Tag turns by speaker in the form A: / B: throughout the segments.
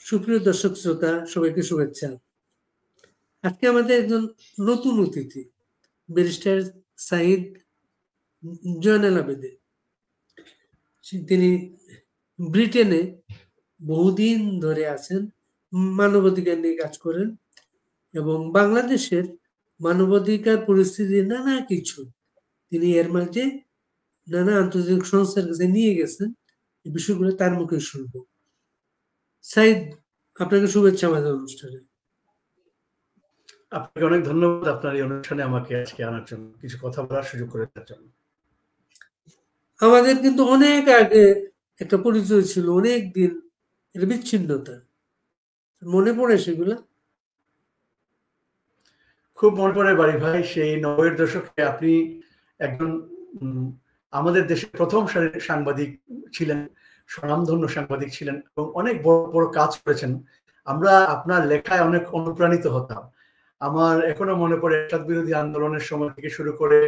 A: সুপ্রিয় দর্শক শ্রোতা, সবাইকে শুভেচ্ছা। আজকে আমাদের একজন নতুন অতিথি, ব্যারিস্টার সাঈদ জয়নাল আবেদিন। তিনি ব্রিটেনে বহুদিন ধরে আছেন, মানবাধিকার নিয়ে কাজ করেন এবং বাংলাদেশের মানবাধিকার পরিস্থিতি নানা কিছু তিনি এর মাঝে নানা আন্তর্জাতিক সংস্থার কাছে নিয়ে গেছেন। এই বিষয়গুলো তার মুখে শুনবো। সাঈদ, আপনাকে শুভেচ্ছা আমাদের অনুষ্ঠানে।
B: আপনাকে অনেক ধন্যবাদ আপনার এই অনুষ্ঠানে আমাকে আজকে আনার জন্য, কিছু কথা বলার সুযোগ করে দেওয়ার জন্য।
A: আমাদের কিন্তু অনেক আগে একটা পরিচয় ছিল, অনেক দিন এটা বিচ্ছিন্নতা, মনে পড়ে সেগুলা?
B: খুব মনে পড়ে বাড়ি ভাই, সেই 90-এর দশকে আপনি একজন আমাদের দেশের প্রথম সারির সাংবাদিক ছিলেন, স্বনামধন্য সাংবাদিক ছিলেন এবং অনেক বড় বড় কাজ করেছেন। আমরা আপনার লেখায় অনেক অনুপ্রাণিত হতাম। আমার এখনো মনে পড়ে এরশাদ বিরোধী আন্দোলনের সময় থেকে শুরু করে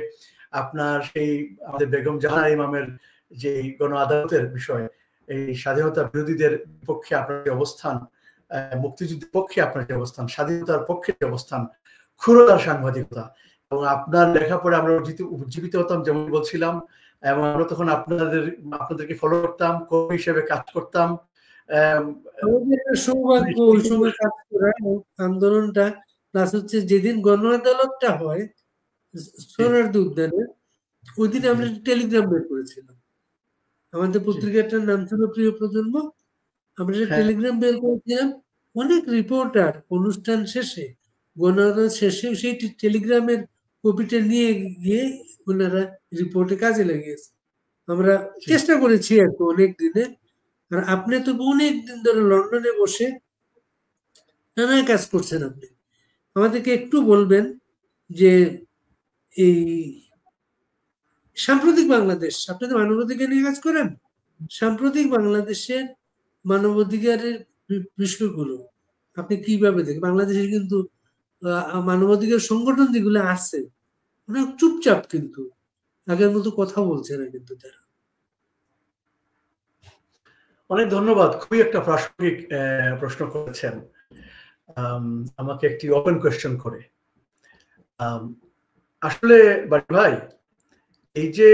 B: আপনার সেই আমাদের বেগম জাহানারা ইমামের যে গণ আদালতের বিষয়, এই স্বাধীনতা বিরোধীদের পক্ষে আপনার যে অবস্থান, মুক্তিযুদ্ধের পক্ষে আপনার যে অবস্থান, স্বাধীনতার পক্ষে যে অবস্থান, ক্ষুরতার সাংবাদিকতা, এবং আপনার লেখাপড়ে আমরা উজ্জীবিত হতাম যেমন বলছিলাম, এবং আমরা তখন আপনাদেরকে ফলো করতাম, কবি হিসেবে কাজ করতাম।
A: সৌভাগ্য ওই সময় কাজ করার, আন্দোলনটা প্লাস হচ্ছে যেদিন গণ আদালতটা হয় সোহরাওয়ার্দী উদ্যানে, ওই দিন আমরা টেলিগ্রাম বের করেছিলাম। আমাদের পত্রিকাটার নাম ছিল প্রিয় প্রজন্ম। আমরা টেলিগ্রাম বের করেছিলাম। অনেক রিপোর্টার অনুষ্ঠান শেষে, গণ আদালত শেষে সেই টেলিগ্রামের কপিটা নিয়ে গিয়ে ওনারা রিপোর্টে কাজে লাগিয়েছে। আমরা চেষ্টা করেছি আর কি অনেক দিনে। আর আপনি তো অনেক দিন ধরে লন্ডনে বসে নানা কাজ করছেন। আপনি আমাদেরকে একটু বলবেন যে এই সাম্প্রতিক বাংলাদেশ, আপনি তো মানবাধিকার নিয়ে কাজ করেন, সাম্প্রতিক বাংলাদেশের মানবাধিকারের বিষয়গুলো আপনি কিভাবে দেখেন? বাংলাদেশে কিন্তু মানবাধিকার সংগঠন যেগুলো আছে অনেক চুপচাপ, কিন্তু আগের মতো কথা বলছে না কিন্তু তারা।
B: অনেক ধন্যবাদ, খুবই একটা প্রাসঙ্গিক প্রশ্ন করেছেন আমাকে একটি ওপেন কোয়েশ্চেন করে। আসলে ভাই, এই যে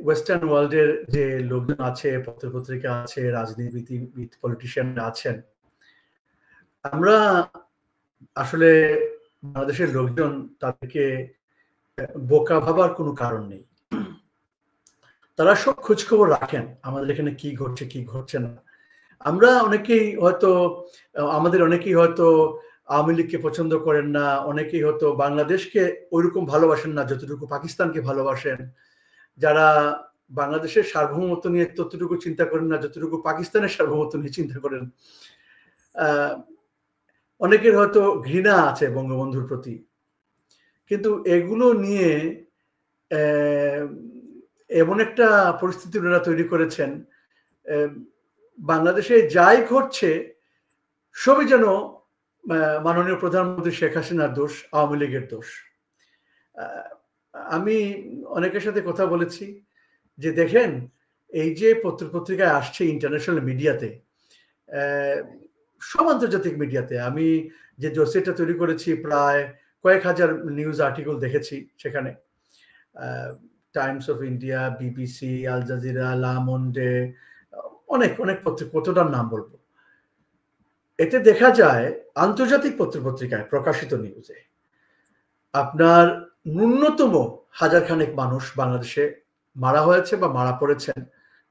B: ওয়েস্টার্ন ওয়ার্ল্ডের যে লোকজন আছে, পত্রপত্রিকা আছে, রাজনীতিবিদ, পলিটিশিয়ান আছেন, আমরা আসলে বাংলাদেশের লোকজন তাদেরকে বোকা ভাবার কোনো কারণ নেই। তারা সব খোঁজখবর রাখেন আমাদের এখানে কি ঘটছে কি ঘটছে না। আমরা আমাদের অনেকেই হয়তো আওয়ামী লীগকে পছন্দ করেন না, অনেকেই হয়তো বাংলাদেশকে ওইরকম ভালোবাসেন না যতটুকু পাকিস্তানকে ভালোবাসেন, যারা বাংলাদেশের সার্বভৌমত্ব নিয়ে ততটুকু চিন্তা করেন না যতটুকু পাকিস্তানের সার্বভৌমত্ব নিয়ে চিন্তা করেন। অনেকের হয়তো ঘৃণা আছে বঙ্গবন্ধুর প্রতি, কিন্তু এগুলো নিয়ে এমন একটা পরিস্থিতি ওনারা তৈরি করেছেন, বাংলাদেশে যাই ঘটছে সবই যেন মাননীয় প্রধানমন্ত্রী শেখ হাসিনার দোষ, আওয়ামী লীগের দোষ। আমি অনেকের সাথে কথা বলেছি যে দেখেন, এই যে পত্রপত্রিকায় আসছে ইন্টারন্যাশনাল মিডিয়াতে, সব আন্তর্জাতিক মিডিয়াতে, আমি যে ডসিয়েটা তৈরি করেছি প্রায় কয়েক হাজার নিউজ আর্টিকেল দেখেছি, সেখানে Times of India, BBC, Al Jazeera, Le Monde, অনেক অনেক পত্রিকা, কতটার নাম বলবো। এতে দেখা যায় আন্তর্জাতিক পত্রপত্রিকায় প্রকাশিত নিউজে আপনার ন্যূনতম 1000 খানেক মানুষ বাংলাদেশে মারা হয়েছে বা মারা পড়েছেন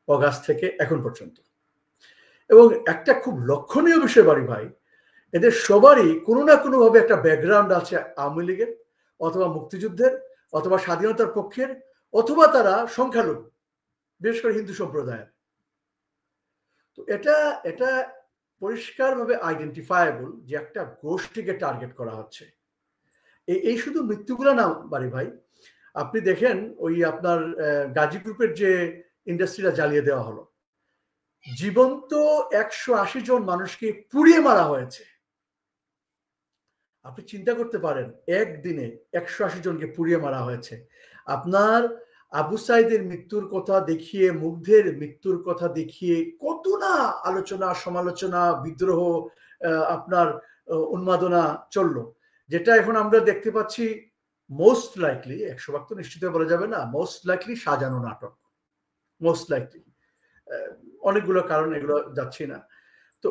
B: অগাস্ট থেকে এখন পর্যন্ত। এবং একটা খুব লক্ষণীয় বিষয় বাড়ি ভাই, এদের সবারই কোনো না কোনো ভাবে একটা ব্যাকগ্রাউন্ড আছে আওয়ামী লীগের, অথবা মুক্তিযুদ্ধের, অথবা স্বাধীনতার পক্ষের, অথবা তারা সংখ্যালঘু, বিশেষ করে হিন্দু সম্প্রদায়ের। তো এটা পরিষ্কারভাবে আইডেন্টিফায়েবল যে একটা গোষ্ঠীকে টার্গেট করা হচ্ছে। এই শুধু মৃত্যুগুলো না বাড়ি ভাই, আপনি দেখেন ওই আপনার গাজী গ্রুপের যে ইন্ডাস্ট্রিটা জ্বালিয়ে দেওয়া হলো, জীবন্ত 180 জন মানুষকে পুড়িয়ে মারা হয়েছে। আপনি চিন্তা করতে পারেন, একদিনে 180 জনকে পুড়িয়ে মারা হয়েছে। আপনার আবু সাইদের মৃত্যুর কথা দেখিয়ে, মুগ্ধের মৃত্যুর কথা দেখিয়ে কত না আলোচনা, সমালোচনা, বিদ্রোহ, আপনার উন্মাদনা চললো, যেটা এখন আমরা দেখতে পাচ্ছি মোস্ট লাইকলি, 100% তো নিশ্চিত বলা যাবে না, মোস্ট লাইকলি সাজানো নাটক, মোস্ট লাইকলি। অনেকগুলো কারণ, এগুলো যাচ্ছি না। তো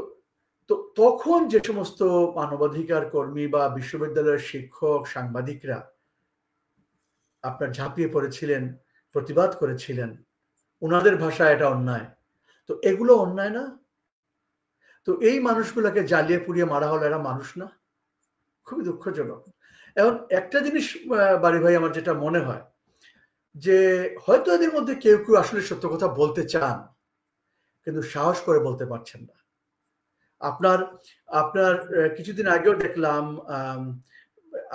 B: তো তখন যে সমস্ত মানবাধিকার কর্মী বা বিশ্ববিদ্যালয়ের শিক্ষক, সাংবাদিকরা আপনার ঝাঁপিয়ে পড়েছিলেন, প্রতিবাদ করেছিলেন, ওনাদের ভাষায় এটা অন্যায়, তো এগুলো অন্যায় না? তো এই মানুষগুলোকে জ্বালিয়ে পুড়িয়ে মারা হলো, এরা মানুষ না? খুবই দুঃখজনক। এখন একটা জিনিস বাড়ি ভাই আমার যেটা মনে হয়, যে হয়তো এদের মধ্যে কেউ কেউ আসলে সত্য কথা বলতে চান, কিন্তু সাহস করে বলতে পারছেন না। আপনার আপনার কিছুদিন আগেও দেখলাম,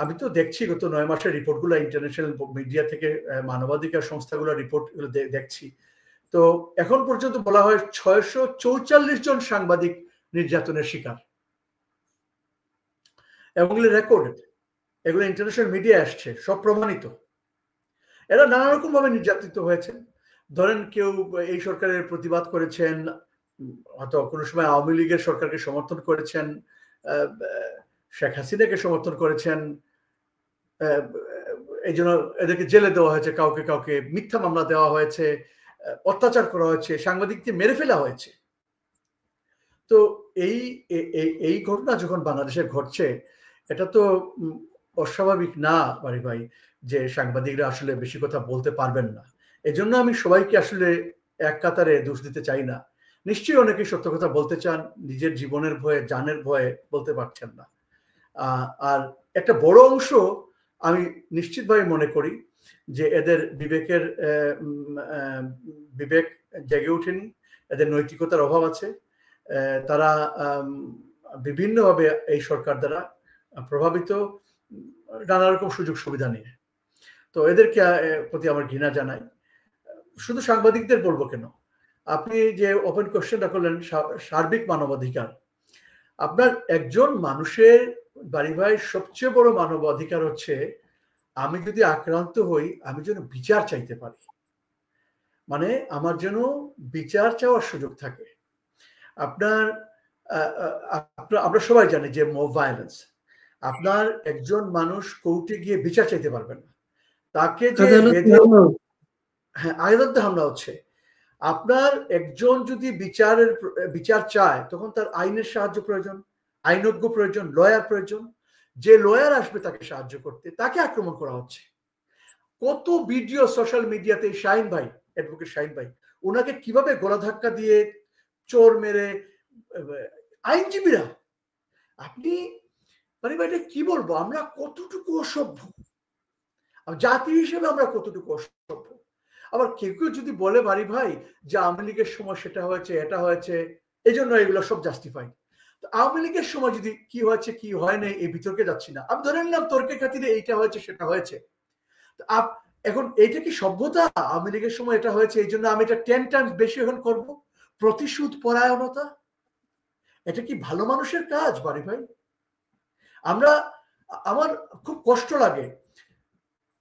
B: আমি তো দেখছি গত 9 মাসের রিপোর্টগুলো, ইন্টারন্যাশনাল মিডিয়া থেকে মানবাধিকার সংস্থাগুলোর রিপোর্ট দেখছি। তো এখন পর্যন্ত বলা হয় 644 জন সাংবাদিক নির্যাতনের শিকার, এবং রেকর্ডেড, এগুলো ইন্টারন্যাশনাল মিডিয়া আসছে, সব প্রমাণিত। এরা নানা রকম ভাবে নির্যাতিত হয়েছেন। ধরেন কেউ এই সরকারের প্রতিবাদ করেছেন, হয়তো কোনো সময় আওয়ামী লীগের সরকারকে সমর্থন করেছেন, শেখ হাসিনাকে সমর্থন করেছেন, এই জন্য এদেরকে জেলে দেওয়া হয়েছে, কাউকে কাউকে মিথ্যা মামলা দেওয়া হয়েছে, অত্যাচার করা হয়েছে, সাংবাদিকদের মেরে ফেলা হয়েছে। তো এই ঘটনা যখন বাংলাদেশে ঘটছে, এটা তো অস্বাভাবিক না বাড়ি ভাই, যে সাংবাদিকরা আসলে বেশি কথা বলতে পারবেন না। এজন্য আমি সবাইকে আসলে এক কাতারে দোষ দিতে চাই না। নিশ্চয়ই অনেকে সত্য কথা বলতে চান, নিজের জীবনের ভয়ে, জানের ভয়ে বলতে পারছেন না। আর একটা বড় অংশ আমি নিশ্চিতভাবে মনে করি যে এদের বিবেক জেগে ওঠেনি, এদের নৈতিকতার অভাব আছে। তারা বিভিন্নভাবে এই সরকার দ্বারা প্রভাবিত, নানা রকম সুযোগ সুবিধা নিয়ে। তো এদেরকে প্রতি আমার ঘৃণা জানাই। শুধু সাংবাদিকদের বলবো কেন, আপনি যে ওপেন কোশ্চেনটা করলেন, সার্বিক মানবাধিকার, আপনার একজন মানুষের বাড়ি ভাই সবচেয়ে বড় মানবাধিকার হচ্ছে, আমি যদি আক্রান্ত হই, আমি যেন বিচার চাইতে পারি, মানে আমার যেন বিচার চাওয়ার সুযোগ থাকে। আপনার আমরা সবাই জানি যে মব ভায়োলেন্স, আপনার একজন মানুষ কোর্টে গিয়ে বিচার চাইতে পারবেন না, তাকে যে হ্যাঁ আদালতে হামলা হচ্ছে। আপনার একজন যদি বিচার চায়, তখন তার আইনের সাহায্য প্রয়োজন, আইনজ্ঞ প্রয়োজন, লয়ার প্রয়োজন। যে লয়ার আসবে তাকে সাহায্য করতে, তাকে আক্রমণ করা হচ্ছে। কত ভিডিও সোশ্যাল মিডিয়াতে, শাহিন ভাই, অ্যাডভোকেট শাহিন ভাই, ওনাকে কিভাবে গলা ধাক্কা দিয়ে, চোর মেরে, আইনজীবীরা, আপনি মানে এটা কি বলবো, আমরা কতটুকু অসভ্য জাতি হিসেবে, আমরা কতটুকু অসভ্য। আবার কেউ কেউ যদি বলে বাড়ি ভাই যে আওয়ামী লীগের সময় সেটা হয়েছে, এটা হয়েছে, এই জন্য এগুলো সব জাস্টিফাইড। তো আওয়ামী লীগের সময় যদি কি হয়েছে কি হয় না এই বিতর্কে যাচ্ছি না, আমি ধরে নিলাম তর্কের খাতিরে এইটা হয়েছে সেটা হয়েছে। এখন এইটা কি সভ্যতা? আওয়ামী লীগের সময় এটা হয়েছে, এই জন্য আমি এটা 10 টাইমস বেশি এখন করবো। প্রতিশোধ পরায়ণতা, এটা কি ভালো মানুষের কাজ বাড়ি ভাই? আমার খুব কষ্ট লাগে,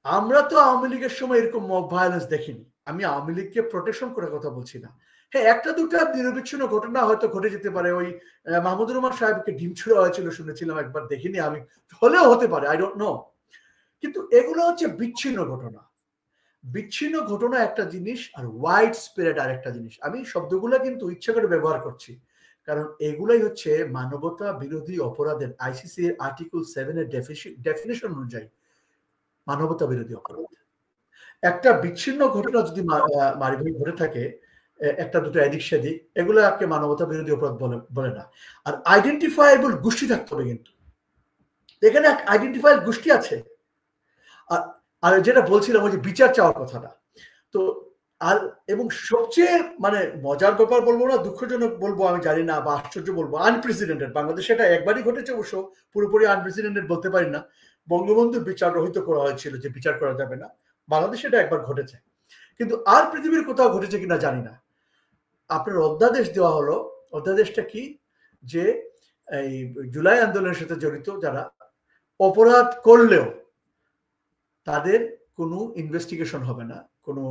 B: আমরা তো আওয়ামী লীগের সময় এরকম মব ভায়োলেন্স দেখিনি। আমি আওয়ামী লীগকে প্রোটেকশন করার কথা বলছি না। হ্যাঁ, একটা দুটা নিরবিচ্ছিন্ন ঘটনা হয়তো ঘটে যেতে পারে। ওই মাহমুদুর রহমান সাহেবকে ডিম ছুড়া হয়েছিল শুনেছিলাম, একবার দেখিনি আমি, হলেও হতে পারে, আই ডোন্ট নো। কিন্তু এগুলো হচ্ছে বিচ্ছিন্ন ঘটনা। বিচ্ছিন্ন ঘটনা একটা জিনিস, আর ওয়াইড স্প্রেড আর একটা জিনিস। আমি শব্দগুলো কিন্তু ইচ্ছা করে ব্যবহার করছি, কারণ এগুলাই হচ্ছে মানবতা বিরোধী অপরাধের আইসিসি এর আর্টিকেল 7 এর ডেফিনিশন অনুযায়ী মানবতা বিরোধী অপরাধ। একটা বিচ্ছিন্ন ঘটনা যদি মারিভাই ঘটে থাকে, একটা দুটো এদিক সেদিক, এগুলোকে মানবতা বিরোধী অপরাধ বলে না। আর আইডেন্টিফাইবল গোষ্ঠী থাকতে হবে, কিন্তু এখানে আইডেন্টিফাইবল গোষ্ঠী আছে। আর যেটা বলছিলাম ওই যে বিচার চাওয়ার কথাটা, তো আর এবং সবচেয়ে মানে মজার ব্যাপার বলবো না, দুঃখজনক বলবো আমি জানি না, বা আশ্চর্য বলবো, আনপ্রেসিডেন্টেড। বাংলাদেশে এটা একবারই ঘটেছে, অবশ্য পুরোপুরি আনপ্রেসিডেন্টেড বলতে পারি না। বঙ্গবন্ধুর বিচার রহিত করা হয়েছিল, যে বিচার করা যাবে না, বাংলাদেশে এটা একবার ঘটেছে, কিন্তু আর পৃথিবীর কোথাও ঘটেছে কিনা জানি না। আপনার অধ্যাদেশ দেওয়া হলো, অধ্যাদেশটা কি, যে এই জুলাই আন্দোলনের সাথে জড়িত যারা অপরাধ করলেও তাদের কোনো ইনভেস্টিগেশন হবে না, কোনো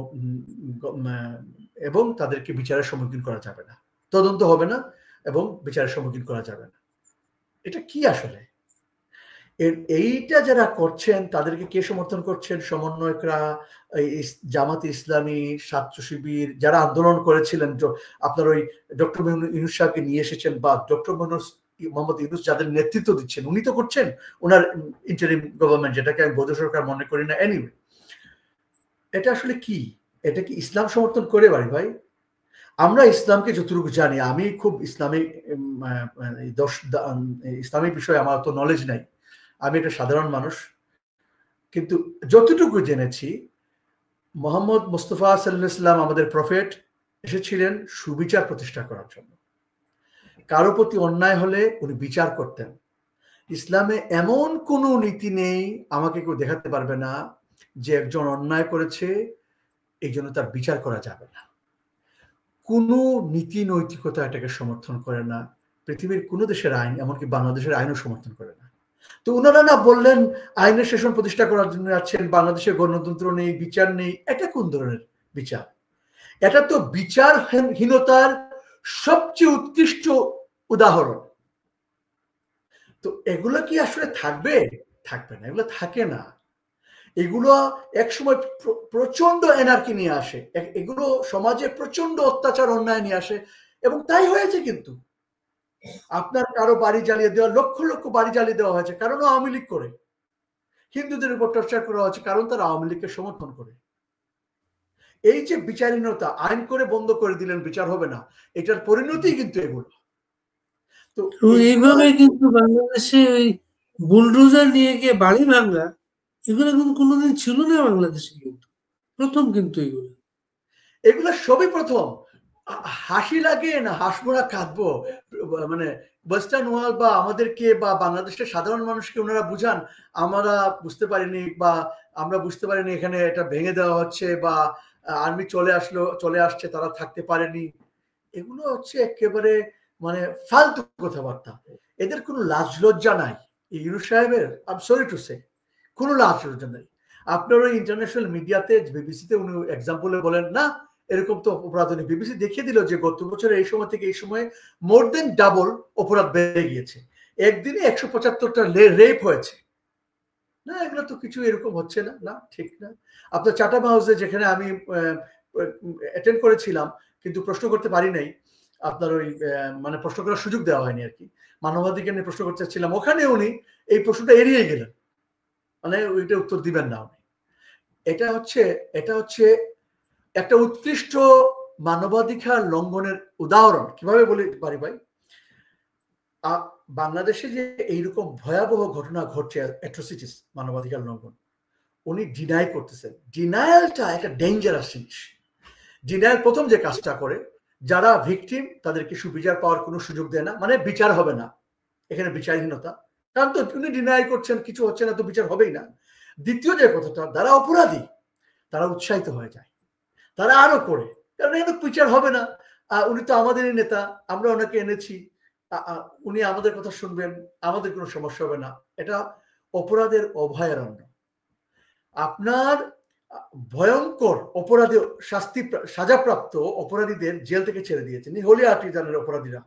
B: এবং তাদেরকে বিচারের সম্মুখীন করা যাবে না, তদন্ত হবে না এবং বিচারের সম্মুখীন করা যাবে না। এটা কি আসলে? এইটা যারা করছেন তাদেরকে কে সমর্থন করছেন? সমন্বয়করা, জামাত ইসলামী, ছাত্র শিবির, যারা আন্দোলন করেছিলেন, আপনার ওই ডক্টর ইউনূস সাহেবকে নিয়ে এসেছেন, বা ডক্টর মোহাম্মদ ইউনূস যাদের নেতৃত্ব দিচ্ছেন, উনি তো করছেন ওনার ইন্টারিম গভর্নমেন্ট, যেটাকে আমি বৈধ সরকার মনে করি না। এনিওয়ে, এটা আসলে কি? এটা কি ইসলাম সমর্থন করে ভাই? আমরা ইসলামকে যতটুকু জানি, আমি খুব ইসলামিক বিষয়ে আমার তো নলেজ নাই, আমি একটা সাধারণ মানুষ, কিন্তু যতটুকু জেনেছি, মোহাম্মদ মুস্তাফা সাল্লাল্লাহু আলাইহি ওয়াসাল্লাম আমাদের প্রফেট এসেছিলেন সুবিচার প্রতিষ্ঠা করার জন্য। কারো প্রতি অন্যায় হলে উনি বিচার করতেন। ইসলামে এমন কোনো নীতি নেই, আমাকে কেউ দেখাতে পারবে না যে একজন অন্যায় করেছে এই জন্য তার বিচার করা যাবে না। কোনো নীতি নৈতিকতা এটাকে সমর্থন করে না। পৃথিবীর কোনো দেশের আইন, এমনকি বাংলাদেশের আইনও সমর্থন করে না। তো উনারা না বললেন আইনের শাসন প্রতিষ্ঠা করার জন্য আছেন, বাংলাদেশে গণতন্ত্র নেই, বিচার নেই। এটা কোন ধরনের বিচার? এটা তো বিচারহীনতার সবচেয়ে উৎকৃষ্ট উদাহরণ। তো এগুলো কি আসলে থাকবে? থাকবে না, এগুলো থাকে না। এগুলো একসময় প্রচন্ড এনার্কি নিয়ে আসে, এগুলো সমাজে প্রচন্ড অত্যাচার অন্যায় নিয়ে আসে, এবং তাই হয়েছে। কিন্তু আপনার কারো বাড়ি জ্বালিয়ে দেওয়া, লক্ষ লক্ষ বাড়ি জ্বালিয়ে দেওয়া হয়েছে কারণ আওয়ামী লীগ করে। হিন্দুদের উপর টর্চার করা হচ্ছে কারণ তারা আওয়ামী লীগকে সমর্থন করে। এই যে বিচারহীনতা, আইন করে বন্ধ করে দিলেন বিচার হবে না, এটার পরিণতি কিন্তু এগুলো।
A: তো এইভাবে কিন্তু বাংলাদেশে ওই বুলডোজার নিয়ে গিয়ে বাড়ি ভাঙা, এগুলো কিন্তু কোনোদিন ছিল না বাংলাদেশে, কিন্তু প্রথম। কিন্তু
B: এগুলো সবই প্রথম। হাসি লাগে না, হাসবো না কাঁদবো, মানে ওয়েস্টার্ন ওয়ার্ল্ড বা আমাদেরকে বা বাংলাদেশের সাধারণ মানুষকে ওনারা বুঝান আমরা বুঝতে পারিনি, বা আমরা বুঝতে পারিনি এখানে এটা ভেঙে দেওয়া হচ্ছে, বা আর্মি চলে আসছে, তারা থাকতে পারেনি। এগুলো হচ্ছে একেবারে মানে ফালতু কথাবার্তা। এদের কোনো লাজ লজ্জা নাই। ইউনূস সাহেবের, I am sorry to say, কোনো লাজ লজ্জা নাই। আপনার ওই ইন্টারন্যাশনাল মিডিয়াতে, বিবিসিতে উনি এক্সাম্পলে বলেন না এরকম তো অপরাধ নেই। বিবিসি দেখিয়ে দিল যে গত বছর এই সময় থেকে এই সময়ে মোর দেন ডাবল অপরাধ বেড়ে গিয়েছে। একদিনে 175টা রেপ হয়েছে। না, এগুলো তো কিছু এরকম হচ্ছে না। না, ঠিক না। আপনার চাটাম হাউসে, যেখানে আমি অ্যাটেন্ড করেছিলাম কিন্তু প্রশ্ন করতে পারি নাই, আপনার ওই মানে প্রশ্ন করার সুযোগ দেওয়া হয়নি আর কি, মানবাধিকার নিয়ে প্রশ্ন করতে চাচ্ছিলাম, ওখানে উনি এই প্রশ্নটা এড়িয়ে গেলেন, মানে ওইটা উত্তর দিবেন না উনি। এটা হচ্ছে একটা উৎকৃষ্ট মানবাধিকার লঙ্ঘনের উদাহরণ। কিভাবে বলি পারি ভাই? বাংলাদেশে যে এইরকম ভয়াবহ ঘটনা ঘটছে, অ্যাট্রোসিটিস, মানবাধিকার লঙ্ঘন, উনি ডিনাই করতেছেন। ডিনায়ালটা একটা ডেঞ্জারাস জিনিস। ডিনায়াল প্রথম যে কাজটা করে, যারা ভিকটিম তাদেরকে সুবিচার পাওয়ার কোনো সুযোগ দেয় না, মানে বিচার হবে না, এখানে বিচারহীনতা। কারণ তো উনি ডিনাই করছেন, কিছু হচ্ছে না, তো বিচার হবেই না। দ্বিতীয় যে কথাটা, যারা অপরাধী তারা উৎসাহিত হয়ে যায়, তারা আরো করে, কারণ এখানে বিচার হবে না, উনি তো আমাদেরই নেতা, আমরা ওনাকে এনেছি, উনি আমাদের কথা শুনবেন, আমাদের কোনো সমস্যা হবে না। এটা অপরাধের অভয়ারণ্য। আপনার ভয়ঙ্কর অপরাধী, সাজাপ্রাপ্ত অপরাধীদের জেল থেকে ছেড়ে দিয়েছেন, হোলি আর্টিজানের অপরাধীরা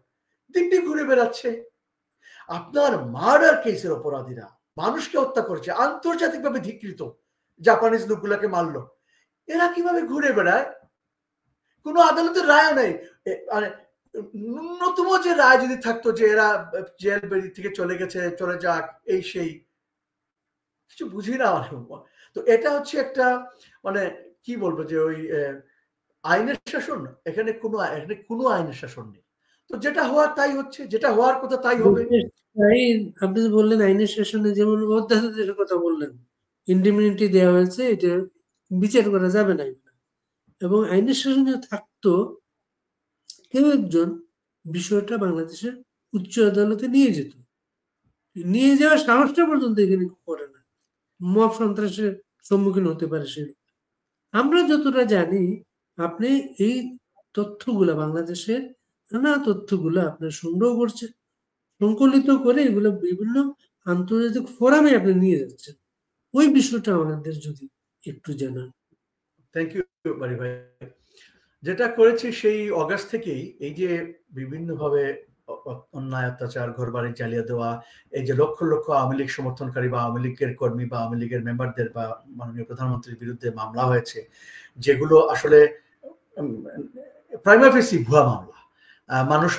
B: দিব্যি ঘুরে বেড়াচ্ছে। আপনার মার্ডার কেসের অপরাধীরা, মানুষকে হত্যা করেছে, আন্তর্জাতিকভাবে ধিকৃত, জাপানিজ লোকগুলাকে মারলো, এরা কিভাবে ঘুরে বেড়ায়? কোনো আদালতের রায় নেই। মানে ন্যূনতম যে রায় যদি থাকতো যে এরা জেল বেরি থেকে চলে গেছে, চলে যাক, এই সেই, কিছু বুঝি না। তো এটা হচ্ছে একটা, মানে কি বলবো, যে ওই আইনের শাসন, এখানে কোনো আইনের শাসন নেই। তো যেটা হওয়ার তাই হচ্ছে, যেটা হওয়ার কথা তাই হবে।
A: আপনি বললেন আইনের শাসনে, যেমন অধ্যাদেশের কথা বললেন, ইন্ডিমিনিটি দেওয়া হয়েছে, এটা বিচার করা যাবে না। এবং আইনের শাসনে থাকতো কেউ একজন বিষয়টা বাংলাদেশের উচ্চ আদালতে নিয়ে যেত, নিয়ে যাওয়ার সাহসটা পর্যন্ত এখানে করে না। মব সন্ত্রাসের সম্মুখীন হতে পারে সে। আমরা যতটা জানি, আপনি এই তথ্যগুলা, বাংলাদেশের নানা তথ্যগুলো আপনার সংগ্রহ করছেন, সংকলিত করে এগুলো বিভিন্ন আন্তর্জাতিক ফোরামে আপনি নিয়ে যাচ্ছেন। ওই বিষয়টা আমাদের যদি একটু জানান।
B: থ্যাংক ইউ বাড়ি ভাই। যেটা করেছি সেই অগাস্ট থেকেই এই যে বিভিন্নভাবে অন্যায় অত্যাচার, ঘরবাড়ি জ্বালিয়ে দেওয়া, এই যে লক্ষ লক্ষ আওয়ামী লীগ সমর্থনকারী বা আওয়ামী লীগের কর্মী বা আওয়ামী লীগের মেম্বারদের বা মাননীয় প্রধানমন্ত্রীর বিরুদ্ধে মামলা হয়েছে, যেগুলো আসলে প্রাইমা ফেসি ভুয়া মামলা। মানুষ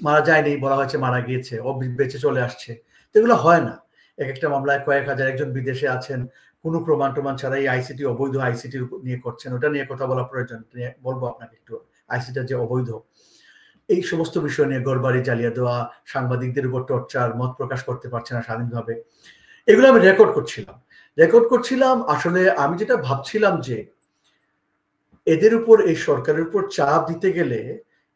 B: মারা যায়নি, বলা হয়েছে মারা গিয়েছে, ও বেঁচে চলে আসছে, এগুলো হয় না। এক একটা মামলায় কয়েক হাজার, একজন বিদেশে আছেন, কোনো প্রমাণ টমান ছাড়াই আইসিটি, অবৈধ আইসিটি নিয়ে করছেন, ওটা নিয়ে কথা বলা প্রয়োজন, বলবো আপনাকে একটু। আইসিটি যে অবৈধ, এই সমস্ত বিষয় নিয়ে ঘরবাড়ি জ্বালিয়ে দেওয়া, সাংবাদিকদের উপর টর্চার, মত প্রকাশ করতে পারছে না স্বাধীনভাবে, এগুলো আমি রেকর্ড করছিলাম। আসলে আমি যেটা ভাবছিলাম যে এদের উপর, এই সরকারের উপর চাপ দিতে গেলে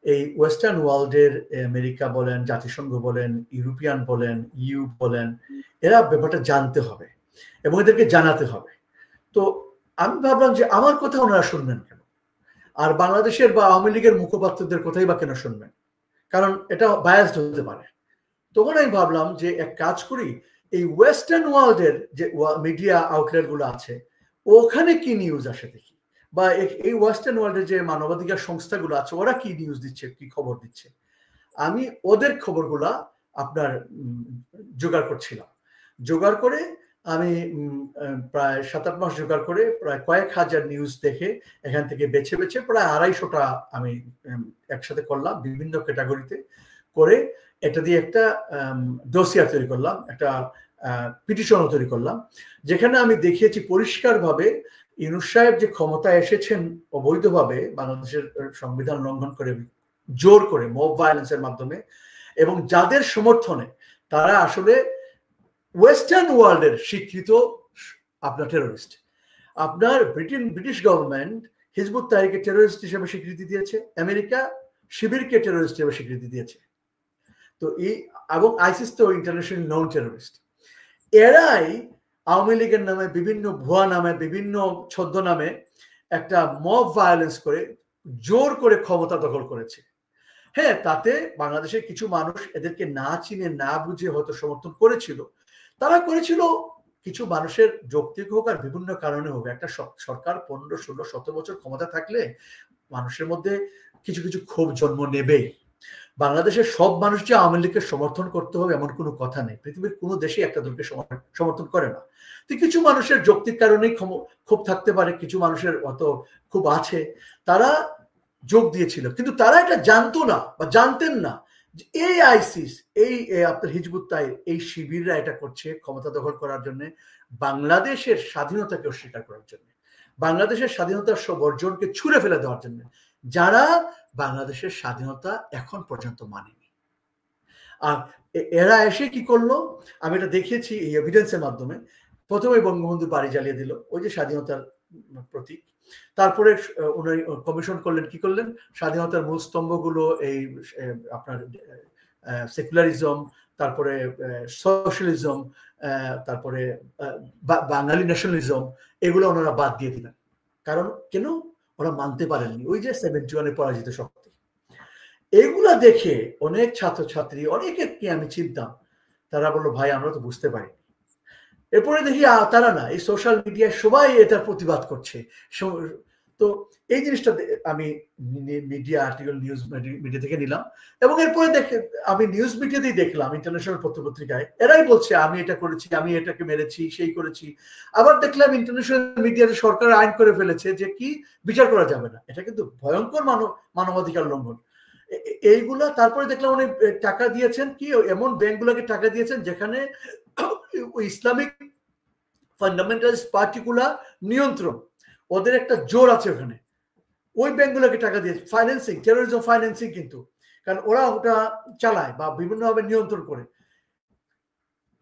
B: এই ওয়েস্টার্ন ওয়ার্ল্ডের, আমেরিকা বলেন, জাতিসংঘ বলেন, ইউরোপিয়ান বলেন, ইউ বলেন, এরা ব্যাপারটা জানতে হবে এবং এদেরকে জানাতে হবে। তো আমি ভাবলাম যে আমার কথা ওনারা শুনবেন কেন, আর বাংলাদেশের বা আওয়ামী লীগের মুখপাত্রদের কথাই বা কেন শুনবেন, কারণ এটা বায়াসড হতে পারে। তখন আমি ভাবলাম যে এক কাজ করি, এই ওয়েস্টার্ন ওয়ার্ল্ডের যে মিডিয়া আউটলেট গুলো আছে ওখানে কি নিউজ আসে দেখি, বা এই ওয়েস্টার্ন ওয়ার্ল্ডের যে মানবাধিকার সংস্থাগুলো আছে ওরা কি নিউজ দিচ্ছে, কি খবর দিচ্ছে। আমি ওদের খবরগুলা আপনার জোগাড় করছিলাম। জোগাড় করে আমি প্রায় 7-8 মাস জোগাড় করে প্রায় কয়েক হাজার নিউজ দেখে এখান থেকে বেছে বেছে প্রায় 250টা আমি একসাথে করলাম, বিভিন্ন ক্যাটাগরিতে করে এটা দিয়ে একটা ডোসিয়ার তৈরি করলাম, একটা পিটিশনও তৈরি করলাম, যেখানে আমি দেখিয়েছি পরিষ্কারভাবে ইউনূস সাহেব যে ক্ষমতায় এসেছেন অবৈধভাবে, বাংলাদেশের সংবিধান লঙ্ঘন করে, জোর করে, মব ভায়োলেন্সের মাধ্যমে, এবং যাদের সমর্থনে তারা আসলে ওয়েস্টার্ন ওয়ার্ল্ডের স্বীকৃত আপনার টেরোরিস্ট। আপনার ব্রিটিশ গভর্নমেন্ট হিজবুত তাহরিরকে টেরোরিস্ট হিসেবে স্বীকৃতি দিয়েছে, আমেরিকা শিবিরকে টেরোরিস্ট হিসেবে স্বীকৃতি দিয়েছে। তো এই এবং আইসিস তো ইন্টারন্যাশনাল নন টেরোরিস্ট। এরাই আওয়ামী লীগের নামে, বিভিন্ন ভুয়া নামে, বিভিন্ন ছদ্ম নামে একটা মব ভায়োলেন্স করে জোর করে ক্ষমতা দখল করেছে। হ্যাঁ, তাতে বাংলাদেশের কিছু মানুষ এদেরকে না চিনে না বুঝে হয়তো সমর্থন করেছিল। তারা করেছিল কিছু মানুষের যৌক্তিক হোক আর বিভিন্ন কারণে হোক, একটা সরকার 15, 16, 17 বছর ক্ষমতা থাকলে মানুষের মধ্যে কিছু কিছু ক্ষোভ জন্ম নেবেই। বাংলাদেশের সব মানুষ যে আওয়ামী লীগকে সমর্থন করতে হবে এমন কোনো কথা নেই, পৃথিবীর কোনো দেশে একটা দলকে সমর্থন করে না। তো কিছু মানুষের যৌক্তিক কারণেই ক্ষোভ থাকতে পারে, কিছু মানুষের অত খুব আছে, তারা যোগ দিয়েছিল, কিন্তু তারা এটা জানতো না বা জানতেন না যে এই আইসিস, এই আপনার হিজবুত তাহরির, এই শিবিররা এটা করছে ক্ষমতা দখল করার জন্য, বাংলাদেশের স্বাধীনতাকে অস্বীকার করার জন্য, বাংলাদেশের স্বাধীনতার সব অর্জনকে ছুঁড়ে ফেলে দেওয়ার জন্য, যারা বাংলাদেশের স্বাধীনতা এখন পর্যন্ত মানেনি। আর এরা এসে কি করলো আমি এটা দেখিয়েছি এই এভিডেন্সের মাধ্যমে। প্রথমে বঙ্গবন্ধু বাড়ি জ্বালিয়ে দিল, ওই যে স্বাধীনতার প্রতীক। তারপরে উনি কমিশন করলেন, কি করলেন, স্বাধীনতার মূল স্তম্ভগুলো এই আপনার সেকুলারিজম, তারপরে সোশ্যালিজম, তারপরে বাঙালি ন্যাশনালিজম, এগুলো ওনারা বাদ দিয়ে দিলেন। কারণ কেন? ওরা মানতে পারেননি ওই যে 71-এ পরাজিত শক্তি। এগুলা দেখে অনেক ছাত্রছাত্রী, অনেকে আমি চিনতাম, তারা বললো ভাই আমরা তো বুঝতে পারি। এরপরে দেখি তারা না, এই সোশ্যাল মিডিয়ায় সবাই এটার প্রতিবাদ করছে। তো এই জিনিসটা আমি মিডিয়া আর্টিকেল, নিউজ মিডিয়া থেকে নিলাম, এবং এরপরে আমি নিউজ মিডিয়াতেই দেখলাম, ইন্টারন্যাশনাল পত্রপত্রিকায় এরাই বলছে আমি এটা করেছি, আমি এটাকে মেরেছি, সেই করেছি। আবার দেখলাম ইন্টারন্যাশনাল মিডিয়াতে সরকার আইন করে ফেলেছে যে কি বিচার করা যাবে না, এটা কিন্তু ভয়ঙ্কর মানবাধিকার লঙ্ঘন। এইগুলা তারপরে দেখলাম উনি টাকা দিয়েছেন, কি এমন ব্যাংকগুলোকে টাকা দিয়েছেন যেখানে ইসলামিক ফান্ডামেন্টালিস্ট পার্টিগুলা নিয়ন্ত্রণ, ওদের একটা জোর আছে ওখানে, ওই ব্যাংকগুলোকে টাকা দিয়ে ফাইন্যান্সিং, টেরোরিজম ফাইন্যান্সিং, কিন্তু কারণ ওরা ওটা চালায় বা বিভিন্নভাবে নিয়ন্ত্রণ করে।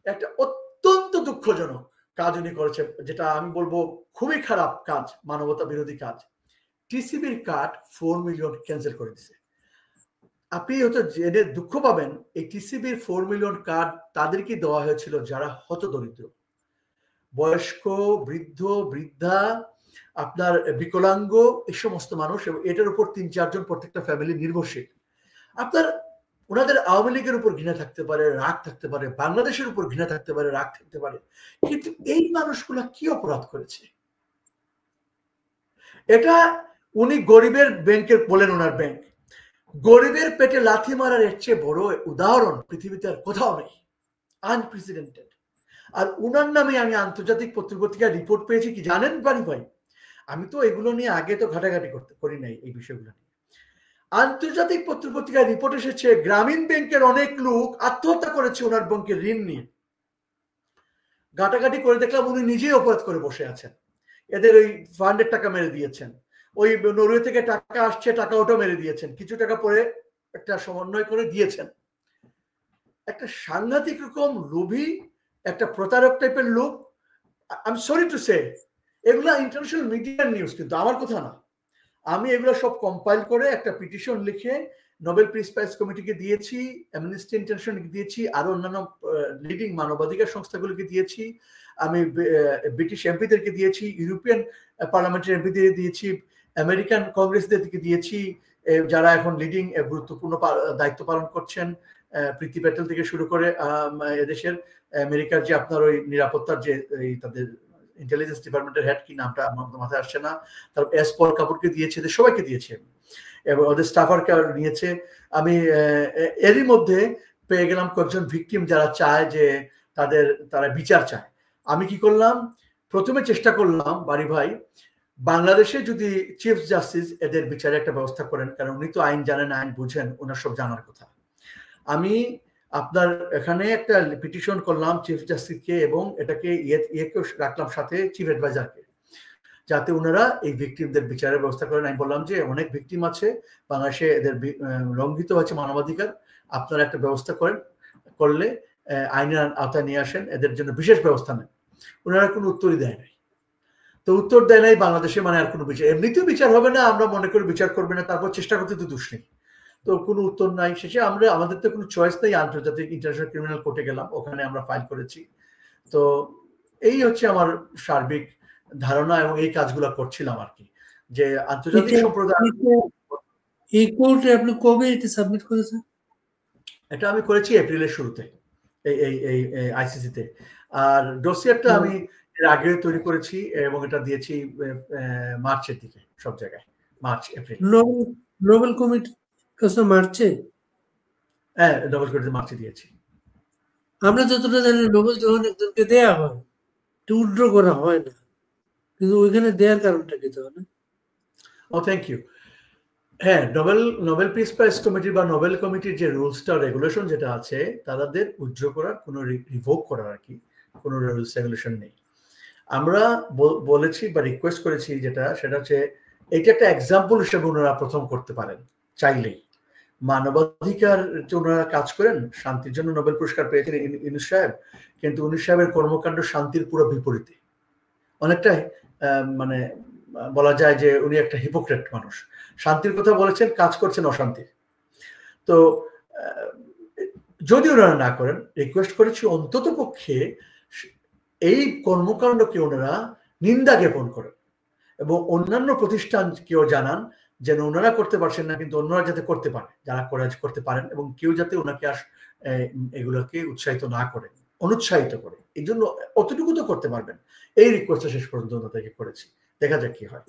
B: একটা অত্যন্ত দুঃখজনক কাজ উনি করেছে, যেটা আমি বলবো খুবই খারাপ কাজ, মানবতা বিরোধী কাজ। টিসিবির কার্ড 4 মিলিয়ন ক্যান্সেল করে দিছে। আপনি হয়তো জেনে দুঃখ পাবেন, এই টিসিবির 4 মিলিয়ন কার্ড তাদেরকে দেওয়া হয়েছিল যারা হতদরিদ্র, বয়স্ক, বৃদ্ধ, বৃদ্ধা, আপনার বিকলাঙ্গ, এই সমস্ত মানুষ, এবং এটার উপর 3-4 জন প্রত্যেকটা ফ্যামিলি নির্ভরশীল। আপনার ওনাদের আওয়ামী লীগের উপর ঘৃণা থাকতে পারে, রাগ থাকতে পারে, বাংলাদেশের উপর ঘৃণা থাকতে পারে, রাগ থাকতে পারে, কিন্তু এই মানুষগুলা কি অপরাধ করেছে? এটা উনি গরিবের ব্যাংকের বলেন, ওনার ব্যাংক গরিবের পেটে লাথি মারার এর চেয়ে বড় উদাহরণ পৃথিবীতে আর কোথাও নেই, আনপ্রেসিডেন্টেড। আর উনার নামে আমি আন্তর্জাতিক পত্রিকায় রিপোর্ট পেয়েছি কি জানেন বাড়ি ভাই, আমি তো এগুলো নিয়ে আগে তো ঘাটাঘাটি করি নাই এই বিষয়গুলো নিয়ে। আন্তর্জাতিক পত্রিকায় রিপোর্ট এসেছে গ্রামীণ ব্যাংকের অনেক লোক আত্মহত্যা করেছে ওনার ব্যাংকের ঋণ নিয়ে। ঘাটাঘাটি করে দেখলাম উনি নিজেই অপরাধ করে বসে আছেন, এদের ওই ফান্ডের টাকা মেরে দিয়েছেন, ওই নরওয়ে থেকে টাকা আসছে টাকা ওটা মেরে দিয়েছেন, কিছু টাকা পরে একটা সমন্বয় করে দিয়েছেন। একটা সাংঘাতিক রকম লোভী, একটা প্রতারক টাইপের লোক। I am sorry to say, এগুলা ইন্টারন্যাশনাল মিডিয়ার নিউজ, কিন্তু আমার কথা না। আমি এগুলো সব কম্পাইল করে একটা পিটিশন লিখে নোবেল পিস প্রাইজ কমিটিকে দিয়েছি, অ্যামনেস্টি ইন্টারন্যাশনালকে দিয়েছি, আরো অন্যান্য লিডিং মানবাধিকার সংস্থাগুলোকে দিয়েছি, আমি ব্রিটিশ এমপিদেরকে দিয়েছি, ইউরোপিয়ান পার্লামেন্টের এমপিদের দিয়েছি, আমেরিকান কংগ্রেসদেরকে দিয়েছি, যারা এখন লিডিং গুরুত্বপূর্ণ দায়িত্ব পালন করছেন, প্রীতি প্যাটেল থেকে শুরু করে এদেশের আমেরিকার যে আপনার ওই নিরাপত্তার যে তাদের ইন্টেলিজেন্স ডিপার্টমেন্টের হেড, কি নামটা আমার মাথায় আসছে না, তারপর এস পল কাপুরকে দিয়েছে, সবাইকে দিয়েছে এবং ওদের স্টাফারকে নিয়েছে। আমি এরই মধ্যে পেয়ে গেলাম কয়েকজন ভিকটিম যারা চায় যে তারা বিচার চায়। আমি কি করলাম, প্রথমে চেষ্টা করলাম বাড়ি ভাই, বাংলাদেশে যদি চিফ জাস্টিস এদের বিচারে একটা ব্যবস্থা করেন, কারণ উনি তো আইন জানেন, আইন বুঝেন, ওনার সব জানার কথা। আমি আপনার এখানে একটা পিটিশন করলাম চিফ জাস্টিসকে এবং এটাকে ইয়েকেও রাখলাম সাথে, চিফ অ্যাডভাইজারকে, যাতে ওনারা এই ভিকটিমদের বিচারের ব্যবস্থা করেন। আমি বললাম যে অনেক ভিকটিম আছে বাংলাদেশে, এদের লঙ্ঘিত হয়েছে মানবাধিকার, আপনারা একটা ব্যবস্থা করলে আইনের আওতায় নিয়ে আসেন, এদের জন্য বিশেষ ব্যবস্থা নেন। ওনারা কোনো উত্তরই দেয় নাই। তো উত্তর দেয় নাই বাংলাদেশে, মানে আর কোনো বিচার, এমনিতেও বিচার হবে না, আমরা মনে করি বিচার করবে না, তারপর চেষ্টা করতে তো দোষ নেই, তো কোনো উত্তর নাই। শেষে আমাদের তো কোনো চয়েস নেই, আন্তর্জাতিক ইন্টারন্যাশনাল ক্রিমিনাল কোর্টে গেলাম, ওখানে আমরা ফাইল করেছি। তো এই হচ্ছে আমার সার্বিক ধারণা এবং এই কাজগুলো করছিলাম আর কি, যে আন্তর্জাতিক সম্প্রদায়।
A: এই কোর্টে আপনি কবে এটা সাবমিট করেছেন?
B: এটা আমি করেছি এপ্রিলের শুরুতে এই আইসিসিতে, আর ডোসিয়ারটা আমি এর আগে তৈরি করেছি এবং এটা দিয়েছি মার্চের দিকে সব জায়গায়, মার্চ এপ্রিল।
A: নোবেল কমিটি মার্চে?
B: হ্যাঁ, নোবেল কমিটি মার্চে দিয়েছি।
A: আমরা যতটা জানি নোবেল যখন একজনকে দেয়া হয় উইথড্র করা হয় না, কিন্তু ওইখানে দেওয়ার কারণটা কি তাহলে?
B: ও থ্যাংক ইউ। হ্যাঁ, নোবেল পিস প্রাইজ কমিটি বা নোবেল কমিটির যে রুলসটা রেগুলেশন যেটা আছে, তাদের উইথড্র করার কোনো রিভোক করার আর কি কোনো রুলস রেগুলেশন নেই। আমরা বলেছি বা রিকোয়েস্ট করেছি সেটা হচ্ছে এটা একটা এক্সাম্পল হিসেবে ওনারা প্রথম করতে পারেন চাইলেই। মানবাধিকার ওনারা কাজ করেন, শান্তির জন্য নোবেল পুরস্কার পেয়েছেন ইউনূস সাহেব, কিন্তু ইউনূস সাহেবের কর্মকাণ্ড শান্তির পুরো বিপরীতে, অনেকটাই মানে বলা যায় যে উনি একটা হিপোক্রেট মানুষ, শান্তির কথা বলেছেন, কাজ করছেন অশান্তির। তো যদি ওনারা না করেন, রিকোয়েস্ট করেছি অন্তত পক্ষে এই কর্মকাণ্ডকে ওনারা নিন্দা জ্ঞাপন করেন এবং অন্যান্য প্রতিষ্ঠানকেও জানান যেন ওনারা করতে পারছেন না, কিন্তু অন্যরা যাতে করতে পারে, যারা করতে পারেন, এবং কেউ যাতে ওনাকে এগুলোকে উৎসাহিত না করেন, অনুৎসাহিত করে। এই জন্য অতটুকু তো করতে পারবেন, এই রিকোয়েস্টটা শেষ পর্যন্ত ওনাদেরকে করেছি, দেখা যাক কি হয়।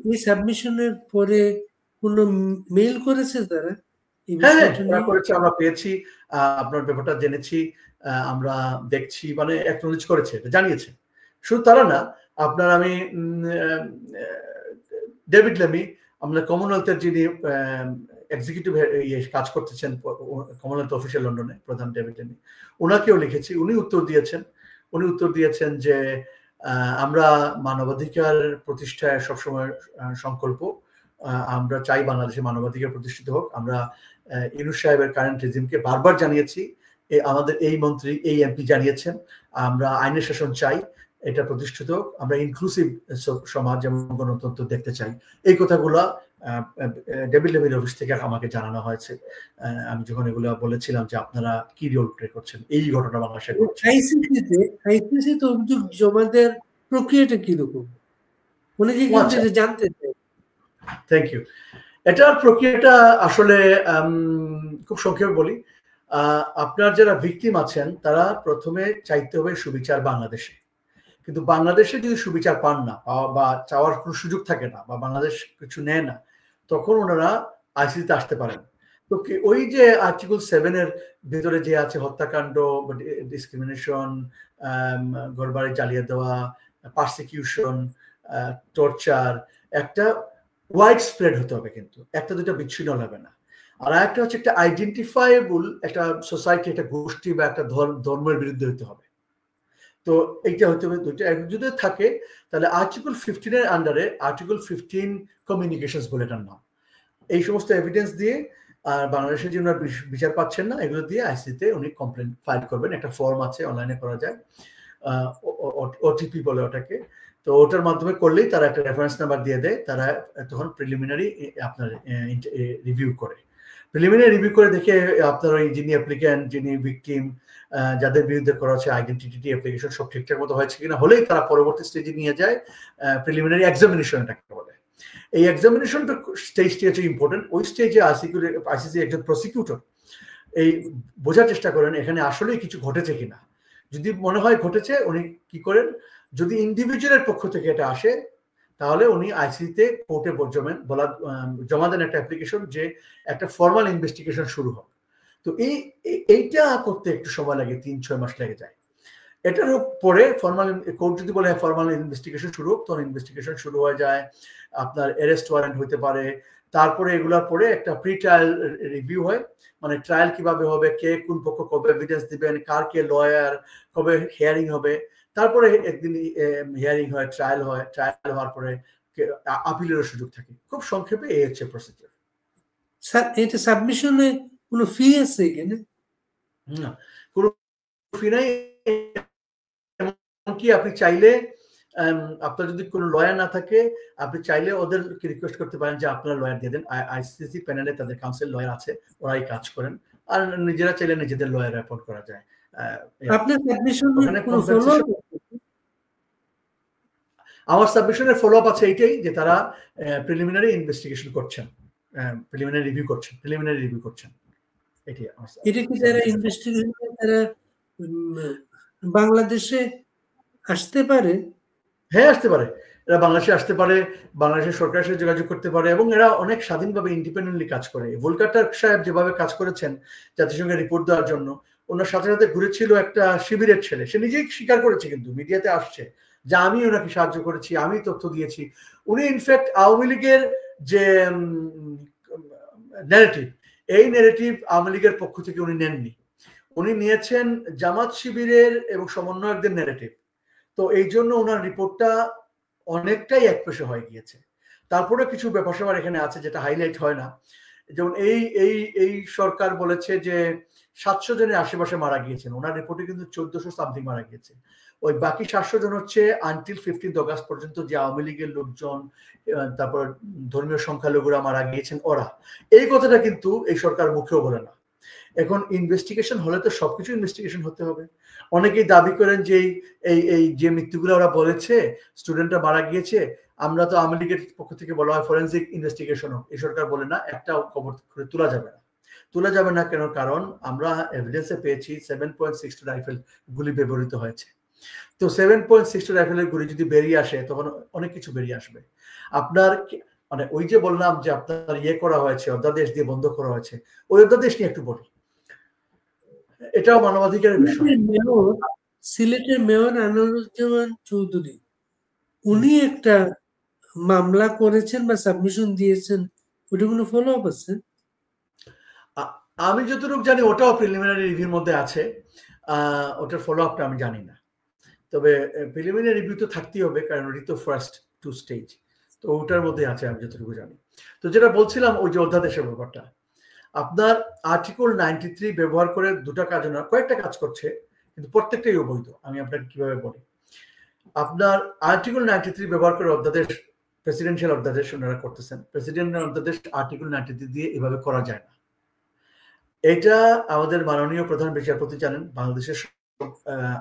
A: এই সাবমিশনের পরে কোনো মেইল করেছে তারা?
B: হ্যাঁ, করেছে, আমরা পেয়েছি, আপনার ব্যাপারটা জেনেছি, আমরা দেখছি, মানে অ্যাকনোলেজ করেছে, জানিয়েছে। শুধু তারা না, আপনার আমি ডেভিড লেমি, আমরা কমনওয়েলথের যিনি এক্সিকিউটিভ কাজ করতেছেন কমনওয়েলথ অফিসিয়াল লন্ডনে, প্রধান ডেভিড লেমি, ওনাকেও লিখেছি। উনি উত্তর দিয়েছেন যে আমরা মানবাধিকার প্রতিষ্ঠায় সবসময় সংকল্প, আমরা চাই বাংলাদেশে মানবাধিকার প্রতিষ্ঠিত হোক। আমরা ইউনূস সাহেবের কারেন্ট রেজিমকে বারবার জানিয়েছি, আমাদের এই মন্ত্রী, এই এমপি জানিয়েছেন, আমরা আইনের শাসন চাই, এটা প্রতিষ্ঠিত হোক, আমরা ইনক্লুসিভ সমাজ এবং গণতন্ত্র দেখতে চাই। এই কথাগুলো ডেভিড লেমির অফিস থেকে আমাকে জানানো হয়েছে। আমি যখন এগুলো বলেছিলাম যে আপনারা কি রোল প্লে করছেন, এই ঘটনা বাংলাদেশে ঘটছে।
A: আইসিসিতে অভিযোগ জমা দেওয়ার প্রক্রিয়াটা কিরকম, অনেকে কিন্তু জানতে চায়।
B: Thank you. এটার প্রক্রিয়াটা আসলে খুব সংক্ষেপে বলি, আপনার যারা ভিকটিম আছেন তারা প্রথমে চাইতে হবে সুবিচার বাংলাদেশে, কিন্তু বাংলাদেশে যদি সুবিচার পান না বা চাওয়ার কোনো সুযোগ থাকে না বা বাংলাদেশ কিছু নেয় না, তখন ওনারা আইসিসিতে আসতে পারেন। তো ওই যে আর্টিকেল 7 এর ভিতরে যে আছে হত্যাকাণ্ড, ডিসক্রিমিনেশন, ঘরবাড়ি জ্বালিয়ে দেওয়া, পারসিকিউশন, টর্চার, একটা ওয়াইড স্প্রেড হতে হবে, কিন্তু একটা দুটো বিচ্ছিন্ন হবে না। আর একটা হচ্ছে একটা আইডেন্টিফাইবল একটা সোসাইটি, একটা গোষ্ঠী বা একটা ধর্মের বিরুদ্ধে হতে হবে। তো এইটা হতে হবে দুইটা যদি থাকে, তাহলে আর্টিকেল 15 এর আন্ডারে আর্টিকেল 15 কমিউনিকেশনস বলে এটার নাম। এই সমস্ত এভিডেন্স দিয়ে আর বাংলাদেশে যে ওনার বিচার পাচ্ছেন না, এগুলো দিয়ে আইসিসিতে উনি কমপ্লেন ফাইল করবেন। একটা ফর্ম আছে, অনলাইনে করা যায়, ওটিপি বলে ওটাকে। তো ওটার মাধ্যমে করলেই তারা একটা রেফারেন্স নাম্বার দিয়ে দেয়, তারা তখন প্রিলিমিনারি আপনার রিভিউ করে। প্রিলিমিনারি রিভিউ করে দেখে আপনার ওই যিনি অ্যাপ্লিক্যান্ট, যিনি ভিকটিম, যাদের বিরুদ্ধে করা হচ্ছে আইডেন্টিটি অ্যাপ্লিকেশন সব ঠিকঠাক মতো হয়েছে কিনা, হলেই তারা পরবর্তী স্টেজে নিয়ে যায় প্রিলিমিনারি এক্সামিনেশন এটাকে বলে। এই এক্সামিনেশনটা স্টেজটি হচ্ছে ইম্পর্টেন্ট। ওই স্টেজে আইসিসি একজন প্রসিকিউটর এই বোঝার চেষ্টা করেন এখানে আসলেই কিছু ঘটেছে কিনা। যদি মনে হয় ঘটেছে, উনি কি করেন, যদি ইন্ডিভিজুয়ালের পক্ষ থেকে এটা আসে, তাহলে উনি আইসিসিতে কোর্টে জমা দেন একটা অ্যাপ্লিকেশন যে একটা ফর্মাল ইনভেস্টিগেশন শুরু হয়। তো এইটা করতে একটু সময় লাগে, 3-6 মাস লেগে যায়। এটার পরে ফর্মাল কোর্ট যদি বলে ফর্মাল ইনভেস্টিগেশন শুরু হোক, তখন ইনভেস্টিগেশন শুরু হয়ে যায়, আপনার অ্যারেস্ট ওয়ারেন্ট হতে পারে। তারপরে এগুলোর পরে একটা প্রি ট্রায়াল রিভিউ হয়, মানে ট্রায়াল কিভাবে হবে, কে কোন পক্ষ কবে এভিডেন্স দিবেন, কার কে লয়ার, কবে হিয়ারিং হবে। তারপরে একদিন হিয়ারিং হয়, ট্রায়াল হয়, ট্রায়াল হওয়ার পরে আপিলের সুযোগ থাকে। খুব সংক্ষেপে এই হচ্ছে প্রসিডিউর।
A: স্যার, এটা সাবমিশনে কোনো ফি আছে এখানে?
B: না, কোনো ফি নাই। এমনকি আপনি চাইলে, আপনার যদি কোনো লয়ার না থাকে, আপনি চাইলে ওদেরকে রিকোয়েস্ট করতে পারেন যে আপনার লয়ার দিয়ে দেন। আইসিসি প্যানেলে তাদের কাউন্সিল লয়ার আছে, ওরাই কাজ করেন। আর নিজেরা চাইলে নিজেদের লয়ার অ্যাপয়েন্ট করা যায়।
A: আপনার সাবমিশনে কোনো ফলো আপ?
B: আমার সাবমিশনের ফলো আপ আছে এইটাই যে তারা প্রিলিমিনারি ইনভেস্টিগেশন করছেন, প্রিলিমিনারি রিভিউ করছেন। এটাই
A: এটা কি তারা ইনভেস্টিগেশন তারা বাংলাদেশে আসতে পারে?
B: হ্যাঁ, আসতে পারে। এরা বাংলাদেশে আসতে পারে, বাংলাদেশের সরকারের সাথে যোগাযোগ করতে পারে, এবং এরা অনেক স্বাধীনভাবে ইন্ডিপেন্ডেন্টলি কাজ করে। ভোলকার টার্ক সাহেব যেভাবে কাজ করেছেন জাতিসংঘে রিপোর্ট দেওয়ার জন্য, ওনার সাথে সাথে ঘুরেছিল একটা শিবিরের ছেলে, সে নিজেই স্বীকার করেছে, কিন্তু মিডিয়াতে আসছে যে আমি ওনাকে সাহায্য করেছি, আমি তথ্য দিয়েছি। উনি ইনফ্যাক্ট আওয়ামী লীগের যে ন্যারেটিভ, এই ন্যারেটিভ আওয়ামী লীগের পক্ষ থেকে উনি নেননি, উনি নিয়েছেন জামাত শিবিরের এবং সমন্বয়কদের ন্যারেটিভ। তো এই জন্য ওনার রিপোর্টটা অনেকটাই একপেশে হয়ে গিয়েছে। তারপরে কিছু ব্যাপার স্যাপার এখানে আছে যেটা হাইলাইট হয় না, যেমন এই সরকার বলেছে যে 700 জনের আশেপাশে মারা গিয়েছেন, ওনার রিপোর্টে কিন্তু 1400 সামথিং মারা গিয়েছে। ওই বাকি 700 জন হচ্ছে আনটিল 15 অগাস্ট পর্যন্ত যে আওয়ামী লীগের লোকজন, তারপর ধর্মীয় সংখ্যালঘুরা মারা গিয়েছেন ওরা। এই কথাটা কিন্তু এই সরকার মুখেও বলে না। এখন ইনভেস্টিগেশন হলে তো সবকিছু ইনভেস্টিগেশন হতে হবে। অনেকেই দাবি করেন যে এই যে মৃত্যুগুলো ওরা বলেছে, স্টুডেন্টরা মারা গিয়েছে, আমরা তো আওয়ামী লীগের পক্ষ থেকে বলা হয় ফরেনসিক ইনভেস্টিগেশন হোক, এই সরকার বলে না, একটা খবর করে তোলা যাবে না। কেন? কারণ আমরা এভিডেন্সে পেয়েছি 7.62 রাইফেল গুলি ব্যবহৃত হয়েছে। তো 7.62 রাইফেলের গুলি যদি বেরিয়ে আসে, তখন অনেক কিছু বেরিয়ে আসবে। আপনার মানে ওই যে বললাম যে আপনার করা হয়েছে, অধ্যাদেশ দিয়ে বন্ধ করা হয়েছে, ওই অধ্যাদেশ নিয়ে একটু বলি, এটাও মানবাধিকারের বিষয়।
A: সিলেটের মেয়র আনোয়ারুজ্জামান চৌধুরী, উনি একটা মামলা করেছেন বা সাবমিশন দিয়েছেন, ওটা কোনো ফলো আপ আছে?
B: আমি যতটুকু জানি ওটাও প্রিলিমিনারি রিভিউর মধ্যে আছে, ওটার ফলো আপটা আমি জানি না। তবে প্রিলিমিনারি রিভিউ তো থাকতেই হবে, কারণ ওটি তো ফার্স্ট 2 স্টেজ, তো ওটার মধ্যে আছে আমি যতটুকু জানি। তো যেটা বলছিলাম, ওই যে অধ্যাদেশের ব্যাপারটা, আপনার আর্টিকেল 93 ব্যবহার করে দুটা কাজ না, কয়েকটা কাজ করছে, কিন্তু প্রত্যেকটাই অবৈধ। আমি আপনাকে কিভাবে বলি, আপনার আর্টিকেল 93 ব্যবহার করে অধ্যাদেশ, প্রেসিডেন্সিয়াল অধ্যাদেশ ওনারা করতেছেন। প্রেসিডেন্টের অধ্যাদেশ আর্টিকেল 93 দিয়ে এভাবে করা যায় না। এটা আমাদের মাননীয় প্রধান বিচারপতি জানেন, বাংলাদেশের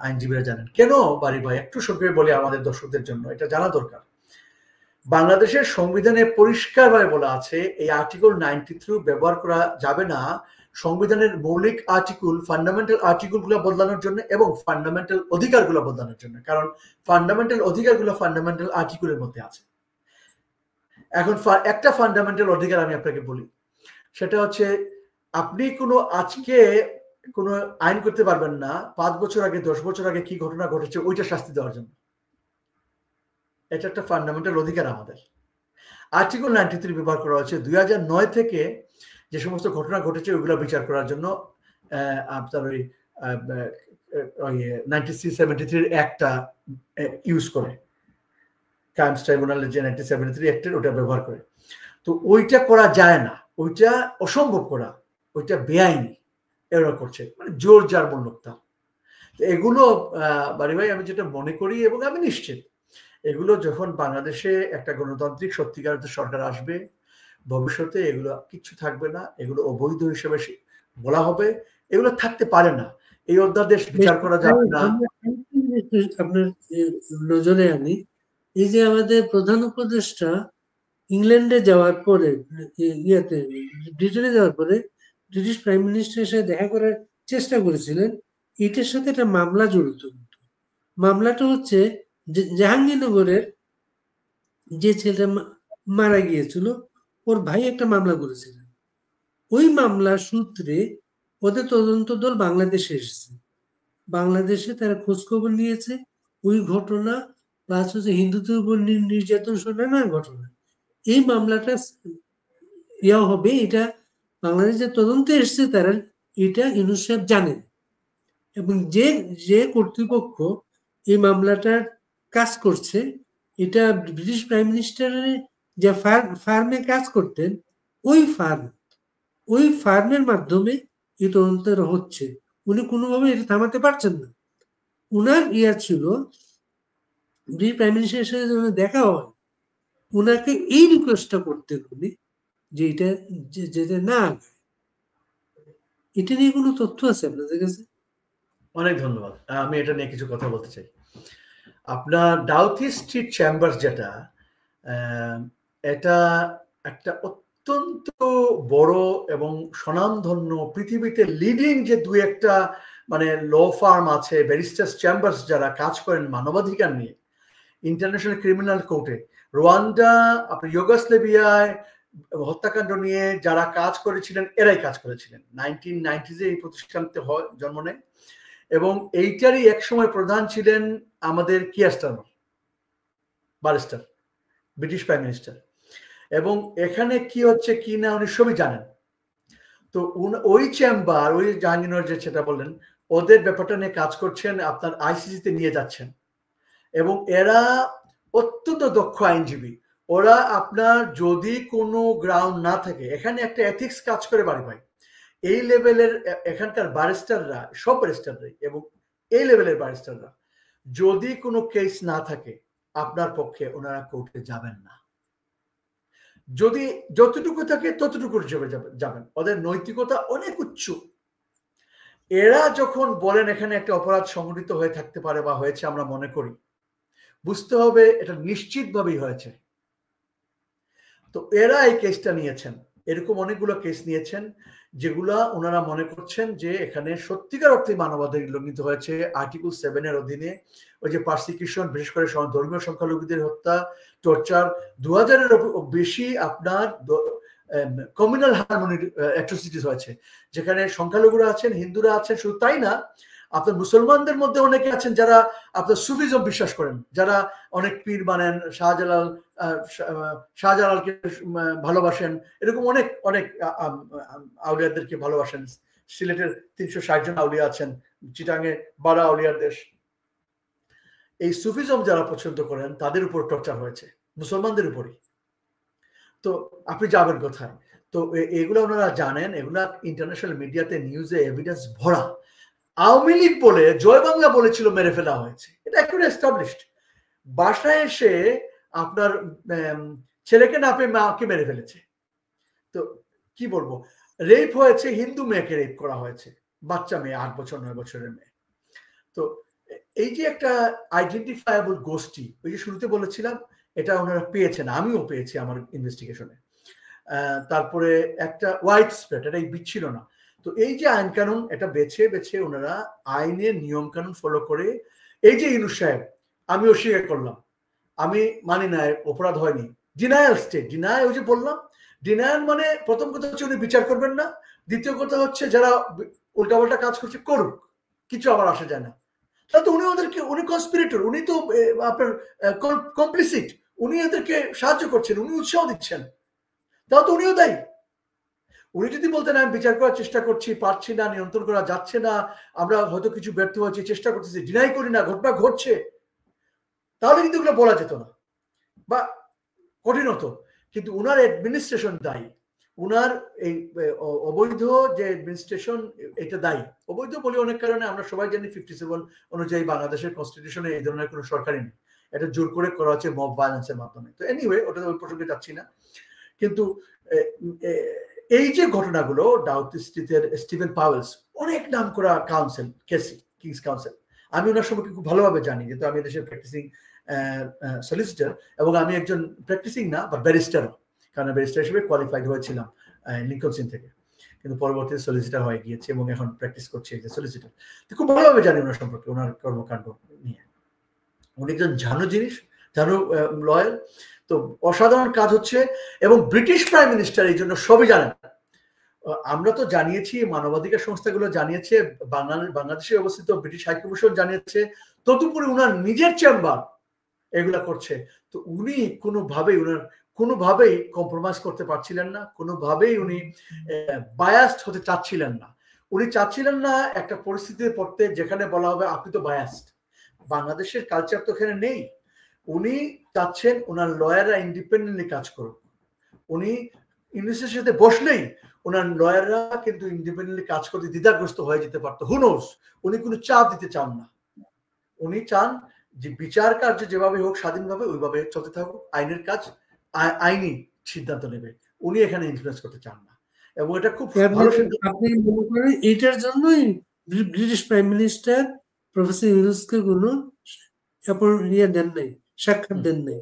B: আইনজীবীরা জানেন। কেন বাড়ি ভাই, একটু সংক্ষেপে বলি আমাদের দর্শকদের জন্য, এটা জানা দরকার। বাংলাদেশের সংবিধানে পরিষ্কারভাবে বলা আছে এই আর্টিকেল 93 ব্যবহার করা যাবে না সংবিধানের মৌলিক আর্টিকেল, ফান্ডামেন্টাল আর্টিকেলগুলো বদলানোর জন্য এবং ফান্ডামেন্টাল অধিকারগুলো বদলানোর জন্য, কারণ ফান্ডামেন্টাল অধিকারগুলো ফান্ডামেন্টাল আর্টিকেলের মধ্যে আছে। এখন একটা ফান্ডামেন্টাল অধিকার আমি আপনাকে বলি, সেটা হচ্ছে আপনি আজকে কোনো আইন করতে পারবেন না 5 বছর আগে 10 বছর আগে কি ঘটনা ঘটেছে ওইটা শাস্তি দেওয়ার জন্য। এটা একটা ফান্ডামেন্টাল অধিকার আমাদের। আর্টিকেল 93 ব্যবহার করা হয়েছে 2009 থেকে যে সমস্ত ঘটনা ঘটেছে ওইগুলো বিচার করার জন্য। আপনার ওই 1973 অ্যাক্টটা ইউজ করে, ক্রাইমস ট্রাইব্যুনালের যে 1973 অ্যাক্টের ওটা ব্যবহার করে। তো ওইটা করা যায় না, ওইটা অসম্ভব করা, ওইটা বেআইনি। এরা করছে মানে জোর যার মূল্যতা। তো এগুলো বাড়ি ভাই আমি যেটা মনে করি এবং আমি নিশ্চিত এগুলো যখন বাংলাদেশে একটা গণতান্ত্রিক সত্যিকার সরকার আসবে, ভবিষ্যতে এগুলো কিচ্ছু থাকবে না, এগুলো অবৈধ হিসেবে বলা হবে, এগুলো থাকতে পারে না। এই অধ্যাদেশ বিচার করা যাবে না।
A: আপনার নজরে আনি, এই যে আমাদের প্রধান উপদেষ্টা ইংল্যান্ডে যাওয়ার পরে, ব্রিটেনে যাওয়ার পরে ব্রিটিশ প্রাইম মিনিস্টারের সাথে দেখা করার চেষ্টা করেছিলেন, এটার সাথে একটা মামলা জড়িত। মামলাটা হচ্ছে জাহাঙ্গীরনগরের যে ছেলেটা মারা গিয়েছিল, ওর ভাই একটা মামলা করেছিলেন। ওই মামলার সূত্রে ওদের তদন্ত দল বাংলাদেশে এসেছে। বাংলাদেশে তারা খোঁজখবর নিয়েছে ওই ঘটনা, প্লাস হচ্ছে হিন্দুদের উপর নির্যাতন শোনানোর ঘটনা। এই মামলাটা ইয়া হবে, এটা বাংলাদেশে তদন্তে এসছে তারা, এটা ইউনূস সাহেব জানেন। এবং যে কর্তৃপক্ষ এই মামলাটার কাজ করছে, এটা ব্রিটিশ প্রাইম মিনিস্টারের যে ফার্মে কাজ করতেন, ওই ফার্মের মাধ্যমে এই তদন্ত হচ্ছে। উনি কোনোভাবে এটা থামাতে পারছেন না। উনার ছিল ব্রিটিশ প্রাইম মিনিস্টারের সাথে দেখা হয়, উনাকে এই রিকোয়েস্টটা করতেন উনি যে এটা যেটা না। এটা নিয়ে কোনো তথ্য আছে আপনাদের কাছে?
B: অনেক ধন্যবাদ। আমি এটা নিয়ে কিছু কথা বলতে চাই। আপনার ডাউথি স্ট্রিট চেম্বার্স যেটা, এটা একটা অত্যন্ত বড় এবং স্বনামধন্য, পৃথিবীতে লিডিং যে দুই একটা মানে ল ফার্ম আছে, ব্যারিস্টার্স চেম্বার্স যারা কাজ করেন মানবাধিকার নিয়ে ইন্টারন্যাশনাল ক্রিমিনাল কোর্টে, রোয়ান্ডা, আপনার ইউগোস্লাভিয়ায় হত্যাকাণ্ড নিয়ে যারা কাজ করেছিলেন এরাই কাজ করেছিলেন। 1990s এই প্রতিষ্ঠানতে জন্ম নেয় এবং এইটারই একসময় প্রধান ছিলেন আমাদের Keir Starmer, barrister, British prime minister. এবং এখানে কি হচ্ছে কি না উনি সবই জানেন। তো ওই চেম্বার, ওই জাহাঙ্গীরনগর যে সেটা বললেন, ওদের ব্যাপারটা নিয়ে কাজ করছেন, আপনার আইসিসিতে নিয়ে যাচ্ছেন। এবং এরা অত্যন্ত দক্ষ আইনজীবী। ওরা আপনার যদি কোনো গ্রাউন্ড না থাকে, এখানে একটা এথিক্স কাজ করে বাড়ি ভাই। এই লেভেলের এখানকার ব্যারিস্টাররা, সব ব্যারিস্টাররাই এবং এই লেভেলের ব্যারিস্টাররা, যদি কোনো কেস না থাকে আপনার পক্ষে, ওনারা কোর্টে যাবেন না। যদি যতটুকু থাকে ততটুকু যাবেন। ওদের নৈতিকতা অনেক উচ্চ। এরা যখন বলেন এখানে একটা অপরাধ সংঘটিত হয়ে থাকতে পারে বা হয়েছে আমরা মনে করি, বুঝতে হবে এটা নিশ্চিতভাবেই হয়েছে। তো এরা এই কেসটা নিয়েছেন, এরকম অনেকগুলো কেস নিয়েছেন যেগুলা ওনারা মনে করছেন যে এখানে সত্যিকার অর্থে মানবাধিকার লঙ্ঘিত হয়েছে। আর্টিকেল 7 এর অধীনে ওই যে পারসিকিউশন, বিশেষ করে ধর্মীয় সংখ্যালঘুদের হত্যা, টর্চার, 2000-এর বেশি আপনার কমিউনাল হারমোনির অ্যাট্রোসিটিস হয়েছে, যেখানে সংখ্যালঘুরা আছেন, হিন্দুরা আছেন, শুধু তাই না, আপনার মুসলমানদের মধ্যে অনেকে আছেন যারা আপনার সুফিজম বিশ্বাস করেন, যারা অনেক পীর মানেন, শাহজালালকে ভালোবাসেন, এরকম অনেক অনেক আউলিয়াদেরকে ভালোবাসেন। সিলেটের 360 জন আউলিয়া আছেন, চিটাঙে 12 আউলিয়ার দেশ। এই সুফিজম যারা পছন্দ করেন তাদের উপর টর্চার হয়েছে, মুসলমানদের উপরই। তো আপনি যাবেন কোথায়? তো এগুলো ওনারা জানেন, এগুলা ইন্টারন্যাশনাল মিডিয়াতে, নিউজে এভিডেন্স ভরা। আওয়ামী লীগ বলে, জয় বাংলা বলেছিল মেরে ফেলা হয়েছে, এটা একেবারে এস্টাবলিশড। বাসায় এসে আপনার ছেলেকে না পেয়ে মাকে মেরে ফেলেছে। তো কি বলবো, রেপ হয়েছে, হিন্দু মেয়েকে রেপ করা হয়েছে, বাচ্চা মেয়ে, 8 বছর 9 বছরের মেয়ে। তো এই যে একটা আইডেন্টিফায়াবল গোষ্ঠী, ওই যে শুরুতে বলেছিলাম, এটা ওনারা পেয়েছেন, আমিও পেয়েছি আমার ইনভেস্টিগেশনে। তারপরে একটা হোয়াইট স্প্রেড, এটা বিচ্ছিল না। তো এই যে আইন কানুন এটা বেছে বেছে ওনারা আইনের নিয়ম কানুন ফলো করে, এই যে ইউনূস সাহেব, আমি অস্বীকার করলাম, আমি মানি না অপরাধ হয়নি, ডিনায়াল স্টেট, ডিনায় ওই যে বললাম, ডিনায়াল মানে প্রথম কথা হচ্ছে উনি বিচার করবেন না, দ্বিতীয় কথা হচ্ছে যারা উল্টাপাল্টা কাজ করছে করুক, কিছু আমার আসে যায় না। তাহলে তো উনি ওদেরকে, উনি কনস্পিরেটর, উনি তো আপনার কমপ্লিসিট, উনি ওদেরকে সাহায্য করছেন, উনি উৎসাহ দিচ্ছেন, তাহলে তো উনিও দায়ী। উনি যদি বলতেন আমি বিচার করার চেষ্টা করছি, পারছি না, নিয়ন্ত্রণ করা যাচ্ছে না, আমরা হয়তো কিছু ব্যর্থ হয়েছি, চেষ্টা করতেছি, ডিনাই করি না, ঘটনা ঘটছে, তাহলে কিন্তু এগুলো বলা যেত না বা কঠিন হতো। কিন্তু উনার অ্যাডমিনিস্ট্রেশন দায়ী, উনার এই অবৈধ যে অ্যাডমিনিস্ট্রেশন এটা দায়ী। অবৈধ বলি অনেক কারণে, আমরা সবাই জানি 57 অনুযায়ী বাংলাদেশের কনস্টিটিউশনে এই ধরনের কোনো সরকারই নেই, এটা জোর করে করা হচ্ছে মব ভায়োলেন্সের মাধ্যমে। তো এনিওয়ে ওটা ওই প্রসঙ্গে যাচ্ছি না। কিন্তু এই যে ঘটনাগুলো, ডাউথ স্ট্রিটের স্টিভেন পাওয়েলস, অনেক নাম করা কাউন্সিল, কেসি কিংস কাউন্সিল, আমি ওনার সম্পর্কে খুব ভালোভাবে জানি, যেহেতু আমি দেশের প্র্যাকটিসিং সলিসিটার, এবং আমি একজন প্র্যাকটিসিং না বা ব্যারিস্টারও, কারণ ব্যারিস্টার হিসেবে কোয়ালিফাইড হয়েছিলাম লিঙ্কন সিন থেকে, কিন্তু পরবর্তীতে সলিসিটার হয়ে গিয়েছে এবং এখন প্র্যাকটিস করছি এই যে সলিসিটার। তো খুব ভালোভাবে জানি ওনার সম্পর্কে, ওনার কর্মকাণ্ড নিয়ে। উনি একজন জানো জিনিস, জানো লয়ার, তো অসাধারণ কাজ হচ্ছে। এবং ব্রিটিশ প্রাইম মিনিস্টার এই জন্য সবই জানেন। আমরা তো জানিয়েছি, মানবাধিকার সংস্থাগুলো জানিয়েছে, বাংলাদেশে অবস্থিত ব্রিটিশ হাইকমিশন জানিয়েছে, তদুপরি উনার নিজের চেম্বার এগুলা করছে। তো উনি কোনোভাবেই কম্প্রোমাইজ করতে পারছিলেন না, কোনোভাবেই উনি বায়াসড হতে চাচ্ছিলেন না। উনি চাচ্ছিলেন না একটা পরিস্থিতিতে পড়তে যেখানে বলা হবে আপনি তো বায়াসড। বাংলাদেশের কালচার তো এখানে নেই। উনি চাচ্ছেন ওনার লয়াররা ইন্ডিপেন্ডেন্টলি কাজ করুক। উনি ইউনিসের সাথে বসলেই ওনার লয়াররা কিন্তু ইন্ডিপেন্ডেন্টলি কাজ করতে দ্বিধাগ্রস্ত হয়ে যেতে পারতো। হু নোস, উনি কোনো চাপ দিতে চান না। উনি চান যে বিচার কার্য যেভাবে হোক স্বাধীনভাবে ওইভাবে চলতে থাকুক, আইনের কাজ আইনি সিদ্ধান্ত নেবে, উনি এখানে ইনফ্লুয়েন্স করতে চান না। এবং এটা খুব ভালো সিদ্ধান্ত।
A: আপনি মনে করেন এটার জন্যই ব্রিটিশ প্রাইম মিনিস্টার প্রফেসর ইউনূসকে কোনো দেন নাই, সাক্ষাৎ দেন নাই।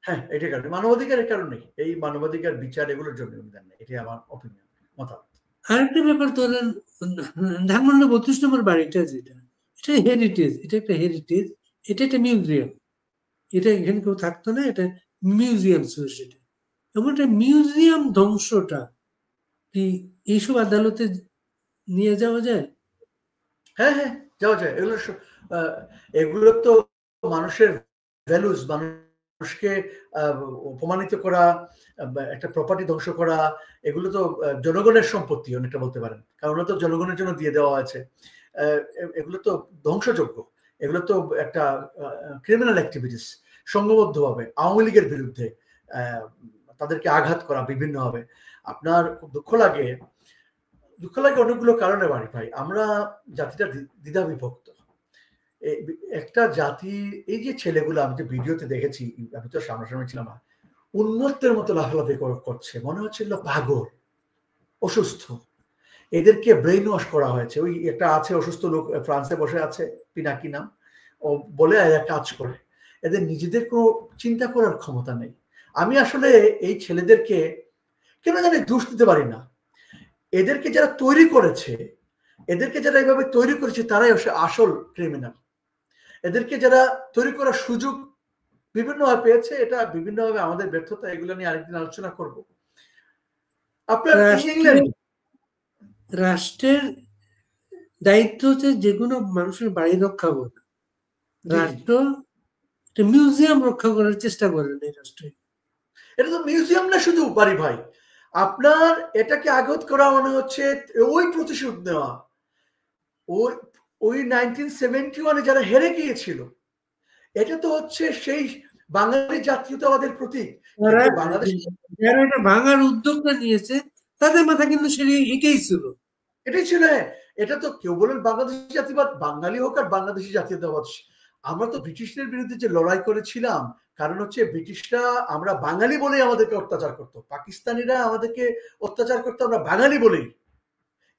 B: হ্যাঁ, এটার কারণে, মানবাধিকারের কারণে, এই মানবাধিকার বিচার এগুলোর জন্য উনি দেন নাই, এটাই আমার অপিনিয়ন, মতামত।
A: আরেকটা ব্যাপার ধরেন, ধানমন্ডি 32 নম্বর বাড়িটা যেটা, এটা হেরিটেজ, এটা একটা হেরিটেজ, এটা একটা মিউজিয়াম, এটা এখানে কেউ থাকতো না, এটা মিউজিয়াম ছিল সেটা। এবং একটা মিউজিয়াম ধ্বংসটা কি এইসব আদালতে নিয়ে যাওয়া যায়?
B: হ্যাঁ হ্যাঁ, যাওয়া যায়। এগুলো তো মানুষের ভ্যালুস, মানুষকে অপমানিত করা, একটা প্রপার্টি ধ্বংস করা, এগুলো তো জনগণের সম্পত্তি অনেকটা বলতে পারেন, কারণ ওটা তো জনগণের জন্য দিয়ে দেওয়া আছে। এগুলো তো ধ্বংসযোগ্য, এগুলো তো একটা ক্রিমিনাল অ্যাক্টিভিটিস। সংঘবদ্ধভাবে আওয়ামী লীগের বিরুদ্ধে তাদেরকে আঘাত করা বিভিন্নভাবে। আপনার খুব দুঃখ লাগে অনেকগুলো কারণে বাড়ি ভাই। আমরা জাতিটা দ্বিধা বিভক্ত। একটা জাতি, এই যে ছেলেগুলো আমি যে ভিডিওতে দেখেছি, আমি তো সামনাসামনি ছিলাম না, উন্মত্তের মতো লাফালাফি করছে, মনে হচ্ছিল পাগল, অসুস্থ। এদেরকে ব্রেইন ওয়াশ করা হয়েছে। ওই একটা আছে অসুস্থ লোক ফ্রান্সে বসে আছে, পিনাকি নাম, ও বলে এরা কাজ করে, এদের নিজেদের কোনো চিন্তা করার ক্ষমতা নেই। আমি আসলে এই ছেলেদেরকে কেন জানি দোষ দিতে পারি না। এদেরকে যারা তৈরি করেছে, এদেরকে যারা এইভাবে তৈরি করেছে, তারাই আসল ক্রিমিনাল। এদেরকে যারা তৈরি করার সুযোগ বিভিন্নভাবে পেয়েছে, এটা বিভিন্নভাবে আমাদের ব্যর্থতা, এগুলো নিয়ে আরেকদিন আলোচনা করব। আপনার
A: রাষ্ট্রের দায়িত্ব হচ্ছে যে কোনো মানুষের বাড়ি রক্ষা করা। রাষ্ট্র একটা মিউজিয়াম রক্ষা করার চেষ্টা করেন এই রাষ্ট্রে।
B: এটা তো মিউজিয়াম না শুধু বাড়ি ভাই, আপনার এটাকে আঘাত করা মনে হচ্ছে ওই প্রতিশোধ নেওয়া। ওই 1971 যারা হেরে গিয়েছিল, এটা তো হচ্ছে সেই বাঙালি জাতীয়তাবাদের প্রতীক।
A: যারা এটা ভাঙার উদ্যোগটা নিয়েছে তাদের মাথা কিন্তু এটাই ছিল।
B: এটাই ছিল। এটা তো কেউ বলেন বাংলাদেশি জাতীয়বাদ, বাঙালি হোক আর বাংলাদেশি জাতীয়তাবাদ। আমরা তো ব্রিটিশদের বিরুদ্ধে যে লড়াই করেছিলাম, কারণ হচ্ছে ব্রিটিশরা আমরা বাঙালি বলেই আমাদেরকে অত্যাচার করতো, পাকিস্তানিরা আমাদেরকে অত্যাচার করতো আমরা বাঙালি বলেই।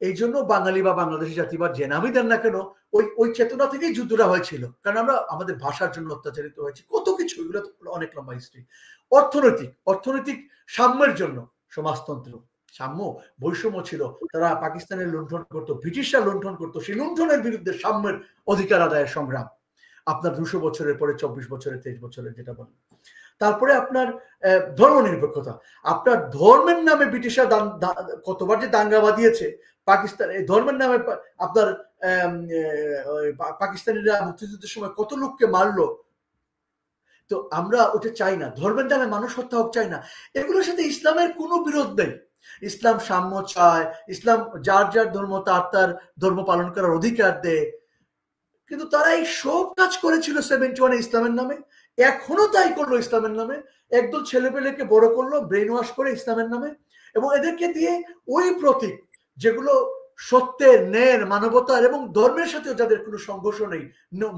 B: এই জন্য বাঙালি বা বাংলাদেশি জাতিবাদ যে নামই দেন না কেন, ওই চেতনা থেকেই যুদ্ধটা হয়েছিল, কারণ আমরা আমাদের ভাষার জন্য অত্যাচারিত হয়েছি, কত কিছু, এগুলো তো অনেক লম্বা হিস্ট্রি। অর্থনৈতিক সাম্যের জন্য সমাজতন্ত্র, সাম্য বৈষম্য ছিল, তারা পাকিস্তানের লুণ্ঠন করতো, ব্রিটিশরা লুণ্ঠন করতো, সেই লুণ্ঠনের বিরুদ্ধে সাম্যের অধিকার আদায়ের সংগ্রাম আপনার 200 বছরের পরে 24 বছরের 23 বছরের যেটা বলেন। তারপরে আপনার ধর্ম নিরপেক্ষতা, আপনার ধর্মের নামে ব্রিটিশরা কতবার যে দাঙ্গা বাঁধিয়েছে পাকিস্তান, এই ধর্মের নামে আপনার পাকিস্তানিরা মুক্তিযুদ্ধের সময় কত লোককে মারলো। তো আমরা ওটা চাই না, ধর্মের নামে মানুষ হত্যা হোক চাই না। এগুলোর সাথে ইসলামের কোনো বিরোধ নেই। ইসলাম সাম্য চায়, ইসলাম যার যার ধর্ম তার তার ধর্ম পালন করার অধিকার দেয়, কিন্তু তারা এই সব কাজ করেছিল 71 ইসলামের নামে, এখনো তাই করলো ইসলামের নামে। একদল ছেলেপেলেকে বড় করলো ব্রেন ওয়াশ করে ইসলামের নামে, এবং এদেরকে দিয়ে ওই প্রতীক যেগুলো সত্যের, ন্যায়ের, মানবতার এবং ধর্মের সাথে যাদের কোনো সংঘর্ষ নেই,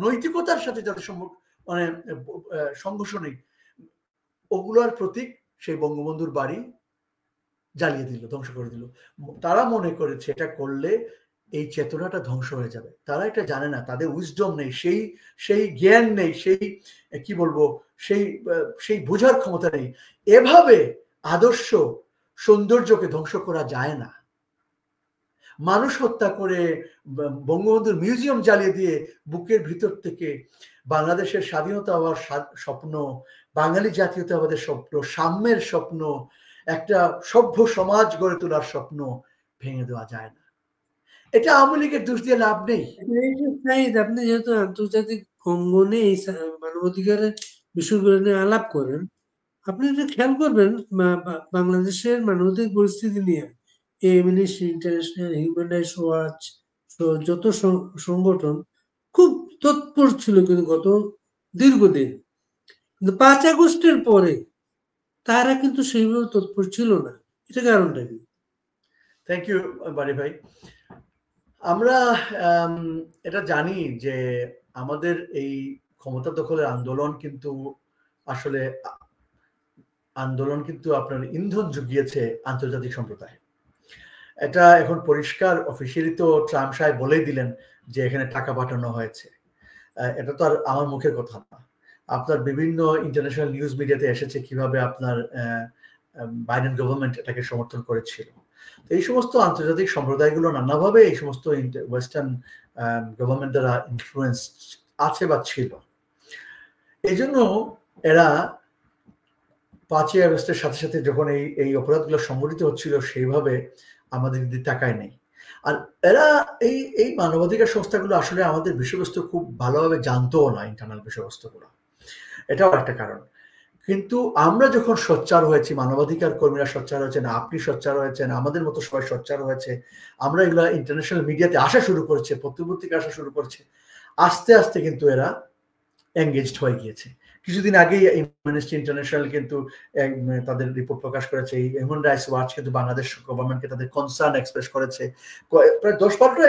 B: নৈতিকতার সাথে যাদের মানে সংঘর্ষ নেই, ওগুলোর প্রতীক সেই বঙ্গবন্ধুর বাড়ি জ্বালিয়ে দিল, ধ্বংস করে দিল। তারা মনে করেছে এটা করলে এই চেতনাটা ধ্বংস হয়ে যাবে। তারা এটা জানে না, তাদের উইজডম নেই, সেই জ্ঞান নেই, সেই কি বলবো, সেই বোঝার ক্ষমতা নেই। এভাবে আদর্শ সৌন্দর্যকে ধ্বংস করা যায় না। মানুষ হত্যা করে বঙ্গবন্ধুর মিউজিয়াম জ্বালিয়ে দিয়ে বুকের ভিতর থেকে বাংলাদেশের স্বাধীনতা হওয়ার স্বপ্ন, বাঙালি জাতীয়তাবাদের স্বপ্ন, সাম্যের স্বপ্ন, একটা সভ্য সমাজ গড়ে তোলার স্বপ্ন ভেঙে দেওয়া যায় না। এটা আওয়ামী লীগের দোষ দিয়ে লাভ নেই।
A: আপনি যেহেতু আন্তর্জাতিক অঙ্গনে এই মানবাধিকারের বিষয়গুলো নিয়ে আলাপ করেন, আপনি এটা খেয়াল করবেন বাংলাদেশের মানবাধিকার পরিস্থিতি নিয়ে এমনিস্টি ইন্টারন্যাশনাল, হিউম্যান রাইটস ওয়াচ, যত সংগঠন খুব তৎপর ছিল কিন্তু গত দীর্ঘদিন, কিন্তু 5 আগস্টের পরে তারা কিন্তু সেইভাবে তৎপর ছিল না। এটা কারণটা কি?
B: থ্যাংক ইউ বাড়ি ভাই। আমরা এটা জানি যে আমাদের এই ক্ষমতা দখলের আন্দোলন কিন্তু আসলে আপনার ইন্ধন জুগিয়েছে আন্তর্জাতিক সম্প্রদায়। এটা এখন পরিষ্কার, অফিসিয়ালি তো ট্রাম্প সাহেব বলেই দিলেন যে এখানে টাকা পাঠানো হয়েছে। এটা তো আর আমার মুখের কথা না, আপনার বিভিন্ন ইন্টারন্যাশনাল নিউজ মিডিয়াতে এসেছে কিভাবে আপনার বাইডেন গভর্নমেন্ট এটাকে সমর্থন করেছিল। তো এই সমস্ত আন্তর্জাতিক সম্প্রদায়গুলো নানাভাবে এই সমস্ত ওয়েস্টার্ন গভর্নমেন্ট দ্বারা ইনফ্লুয়েন্স আছে বা ছিল। এই জন্য এরা 5ই আগস্টের সাথে সাথে যখন এই অপরাধগুলো সংঘটিত হচ্ছিল সেইভাবে আমাদের দিকে তাকায় নেই। আর এরা এই মানবাধিকার সংস্থাগুলো আসলে আমাদের বিষয়বস্তু খুব ভালোভাবে জানতোও না, ইন্টারনাল বিষয়বস্তুগুলো। এটাও একটা কারণ। কিন্তু আমরা যখন সোচ্চার হয়েছি, মানবাধিকার কর্মীরা সোচ্চার হয়েছেন, আপনি সোচ্চার হয়েছেন, আমাদের মতো সবাই সোচ্চার হয়েছে, আমরা এগুলো ইন্টারন্যাশনাল মিডিয়াতে আসা শুরু করেছে, পত্রপত্রিকা আসা শুরু করছে, আস্তে আস্তে কিন্তু এরা এঙ্গেজড হয়ে গিয়েছে। কিছুদিন আগেই অ্যামনেস্টি ইন্টারন্যাশনাল কিন্তু তাদের রিপোর্ট প্রকাশ করেছে, হিউম্যান রাইটস ওয়াচ কিন্তু বাংলাদেশ গভর্নমেন্টকে তাদের কনসার্ন এক্সপ্রেস করেছে, প্রায় 10-12টা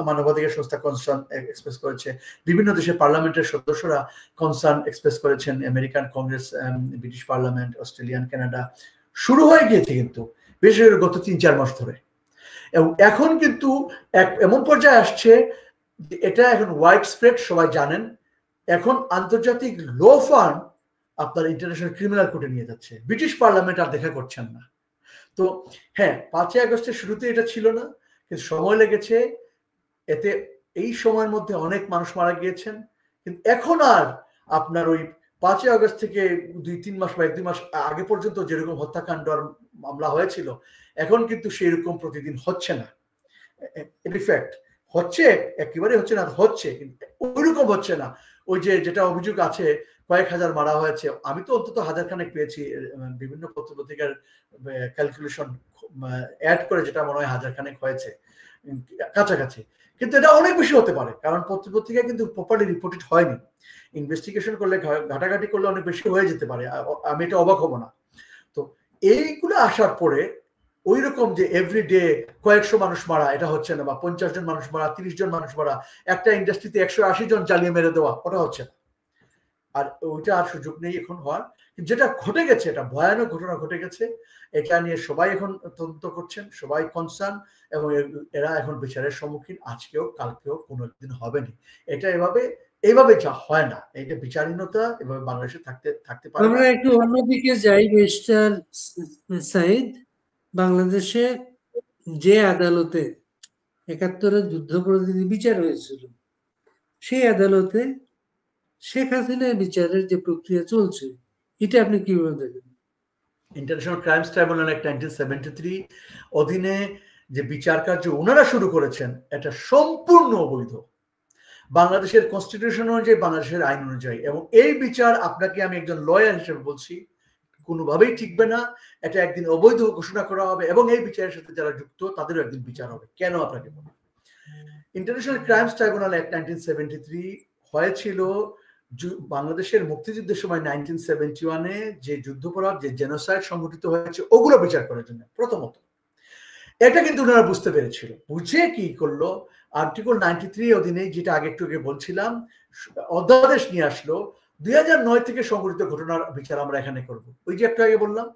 B: মানবাধিকার সংস্থা কনসার্ন এক্সপ্রেস করেছে, বিভিন্ন দেশের পার্লামেন্টের সদস্যরা কনসার্ন এক্সপ্রেস করেছেন, American Congress, British parliament, Australian, Canada, শুরু হয়ে গিয়েছে কিন্তু বিশেষ করে গত 3-4 মাস ধরে। এবং এখন কিন্তু এমন পর্যায়ে আসছে, এটা এখন ওয়াইড স্প্রেড, সবাই জানেন। এখন আন্তর্জাতিক ল ফার্ম আপনার ইন্টারন্যাশনাল ক্রিমিনাল কোর্টে নিয়ে যাচ্ছে, ব্রিটিশ পার্লামেন্ট আর দেখা করছেন না। তো হ্যাঁ, 5ই আগস্টের শুরুতে এটা ছিল না, কিন্তু সময় লেগেছে। এতে এই সময়ের মধ্যে অনেক মানুষ মারা গিয়েছেন, কিন্তু এখন আর আপনার ওই 5ই আগস্ট থেকে 2-3 মাস বা 1-2 মাস আগে পর্যন্ত যেরকম হত্যাকাণ্ড আর মামলা হয়েছিল, এখন কিন্তু সেই রকম প্রতিদিন হচ্ছে না। ইনফ্যাক্ট হচ্ছে, একেবারে হচ্ছে না, হচ্ছে কিন্তু ওইরকম হচ্ছে না। ওই যেটা অভিযোগ আছে কয়েক হাজার মারা হয়েছে, আমি তো অন্তত 1000 খানেক পেয়েছি বিভিন্ন পত্রপত্রিকার ক্যালকুলেশন অ্যাড করে, যেটা মনে হয় 1000 খানেক হয়েছে কাছাকাছি। কিন্তু এটা অনেক বেশি হতে পারে, কারণ পত্রপত্রিকা কিন্তু প্রপারলি রিপোর্টেড হয়নি। ইনভেস্টিগেশন করলে, ঘাটাঘাটি করলে অনেক বেশি হয়ে যেতে পারে, আমি এটা অবাক হব না। তো এইগুলো আসার পরে ওই রকম যে এভরিডে কয়েকশো মানুষ মারা, এটা হচ্ছে না, বা 50 জন মানুষ মারা, 30 জন মানুষ মারা, একটা ইন্ডাস্ট্রিতে 180 জন জ্বালিয়ে মেরে দেওয়া, ওটা হচ্ছে না। আর ওইটা আর সুযোগ নেই এখন হওয়ার। যেটা ঘটে গেছে, এটা ভয়ানক ঘটনা ঘটে গেছে, এটা নিয়ে সবাই এখন তদন্ত করছেন, সবাই কনসার্ন, এবং এরা এখন বিচারের সম্মুখীন, আজকেও কালকেও কোনো একদিন হবে না। এটা এইভাবে যা হয় না, এইটা বিচারহীনতা এভাবে বাংলাদেশে থাকতে পারে।
A: আমরা একটু অন্যদিকে যাই, মিস্টার সাইদ। বাংলাদেশে যে আদালতে ৭১-এর যুদ্ধাপরাধীদের বিচার হয়েছিল, সেই আদালতে শেখ হাসিনার বিচারের যে প্রক্রিয়া চলছে, এটা আপনি কিভাবে দেখেন?
B: ইন্টারন্যাশনাল ক্রাইমস ট্রাইব্যুনাল অ্যাক্ট 1973 অধীনে যে বিচার কার্য ওনারা শুরু করেছেন, এটা সম্পূর্ণ অবৈধ বাংলাদেশের কনস্টিটিউশন অনুযায়ী, বাংলাদেশের আইন অনুযায়ী। এবং এই বিচার, আপনাকে আমি একজন লয়ার হিসেবে বলছি, কোনোভাবেই টিকবে না। এটা একদিন অবৈধ ঘোষণা করা হবে এবং এই বিচারের সাথে যারা যুক্ত তাদেরও একদিন বিচার হবে। কেন আপনাকে বলি, ইন্টারন্যাশনাল ক্রাইমস ট্রাইব্যুনাল অ্যাক্ট 1973 হয়েছিল বাংলাদেশের মুক্তিযুদ্ধের সময় 1971-এ যে যুদ্ধাপরাধ, যে জেনোসাইড সংঘটিত হয়েছে, ওগুলো বিচার করার জন্য প্রথমত। এটা কিন্তু ওনারা বুঝতে পেরেছিল, বুঝে কি করলো, আর্টিকেল 93 অধীনে, যেটা আগে একটু আগে বলছিলাম, অধ্যাদেশ নিয়ে আসলো 2009 থেকে সংঘটিত ঘটনার বিচার আমরা এখানে করব। ওই যে একটু আগে বললাম,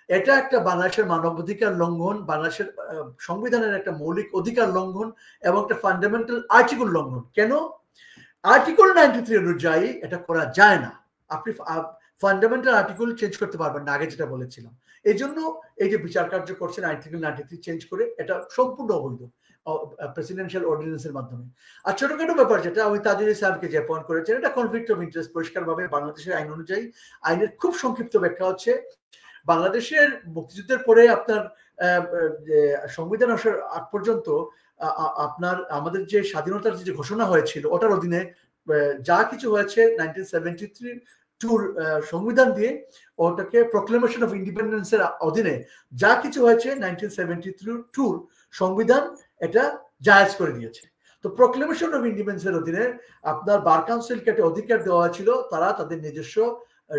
B: এটা একটা বাংলাদেশের মানবাধিকার লঙ্ঘন, বাংলাদেশের সংবিধানের একটা মৌলিক অধিকার লঙ্ঘন এবং একটা ফান্ডামেন্টাল আর্টিকেল লঙ্ঘন। কেন? আর্টিকেল 93 অনুযায়ী এটা করা যায় না। আপনি ফান্ডামেন্টাল আর্টিকেল চেঞ্জ করতে পারবেন না, আগে যেটা বলেছিলাম। এই জন্য এই যে বিচার কার্য করছেন আর্টিকেল 93 চেঞ্জ করে, এটা সম্পূর্ণ অবৈধ প্রেসিডেন্সিয়াল অর্ডিন্যান্সের মাধ্যমে। আর ছোটখাটো ব্যাপার যেটা ওই তাজুল ইসলামকে যে অ্যাপয়েন্ট করেছেন, এটা কনফ্লিক্ট অফ ইন্টারেস্ট পরিষ্কারভাবে বাংলাদেশের আইন অনুযায়ী। আইনের খুব সংক্ষিপ্ত ব্যাখ্যা হচ্ছে, বাংলাদেশের মুক্তিযুদ্ধের পরে আপনার সংবিধান আসার আগ পর্যন্ত আপনার আমাদের যে স্বাধীনতার যে ঘোষণা হয়েছিল, ওটার অধীনে যা কিছু হয়েছে 1973 সংবিধান দিয়ে, ওটাকে প্রক্লেমেশন অফ ইন্ডিপেন্ডেন্সের অধীনে যা কিছু হয়েছে 1973 সংবিধান এটা জায়েজ করে দিয়েছে। তো প্রক্লেমেশন অফ ইন্ডিপেন্ডেন্সের অধীনে আপনার বার কাউন্সিলকে একটা অধিকার দেওয়া ছিল, তারা তাদের নিজস্ব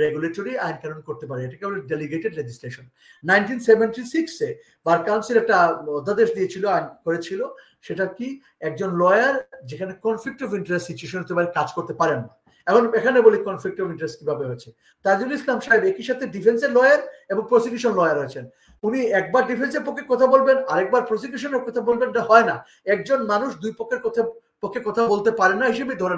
B: রেগুলেটরি আইন কানুন করতে পারে। এটাকে বলে ডেলিগেটেড লেজিসলেশন। 1976-এ বার কাউন্সিল একটা অধ্যাদেশ দিয়েছিল, আইন করেছিল, সেটা কি, একজন লয়ার যেখানে কনফ্লিক্ট অফ ইন্টারেস্ট সিচুয়েশন হতে পারে, কাজ করতে পারেন না। এখন এখানে বলি কনফ্লিক্ট অফ ইন্টারেস্ট কিভাবে হয়েছে। তাজুল ইসলাম সাহেব একই সাথে ডিফেন্সের লয়ার এবং প্রসিকিউশন লয়ার হয়েছেন। উনি একবার ডিফেন্সের পক্ষে কথা বলবেন, আরেকবার প্রসিকিউশনের কথা বলবেন, এটা হয় না। একজন মানুষ দুই পক্ষের পক্ষে কথা বলতে পারে না হিসেবে ধরে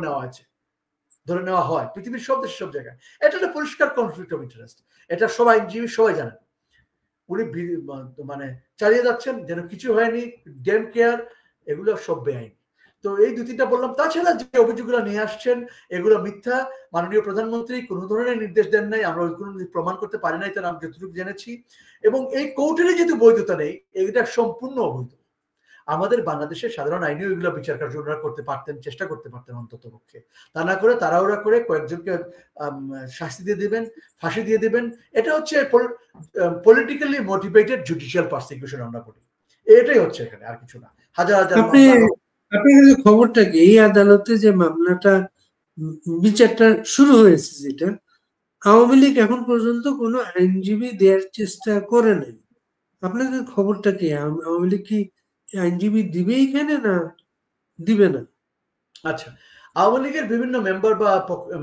B: নেওয়া হয় পৃথিবীর সব দেশে, সব জায়গায়। এটা একটা পরিষ্কার কনফ্লিক্ট অফ ইন্টারেস্ট, এটা সব আইনজীবী সবাই জানেন। উনি মানে চালিয়ে যাচ্ছেন যেন কিছু হয়নি, ডেম কেয়ার, এগুলো সব বেআইনি। তো এই 2-3টা বললাম। তাছাড়া যে অভিযোগগুলো নিয়ে আসছেন, এগুলো মিথ্যা। মাননীয় প্রধানমন্ত্রী কোনো ধরনের নির্দেশ দেন নাই, আমরা কোনো প্রমাণ করতে পারি নাই, তার আমি যতটুকু জেনেছি। এবং এই কোর্টের যেহেতু বৈধতা নেই, এটা সম্পূর্ণ অবৈধ। আমাদের বাংলাদেশের সাধারণ আইনেও এগুলো বিচার কার্য করতে পারতেন, চেষ্টা করতে পারতেন অন্তত পক্ষে। তা না করে তাড়াহুড়া করে কয়েকজনকে শাস্তি দিয়ে দিবেন, ফাঁসি দিয়ে দিবেন। এটা হচ্ছে পলিটিক্যালি মোটিভেটেড জুডিশিয়াল প্রসিকিউশন আমরা বলি। এটাই হচ্ছে এখানে, আর কিছু না। হাজার হাজার
A: আপনার খবরটা কি, এই আদালতে যে মামলাটা বিচারটা শুরু হয়েছে, যেটা আওয়ামী লীগ এখন পর্যন্ত কোনো আইনজীবী দেওয়ার চেষ্টা করে নাই, আপনাদের খবরটা কি? আওয়ামী লীগ কি আইনজীবী দিবে এখানে, না দিবে না?
B: আচ্ছা, আওয়ামী লীগের বিভিন্ন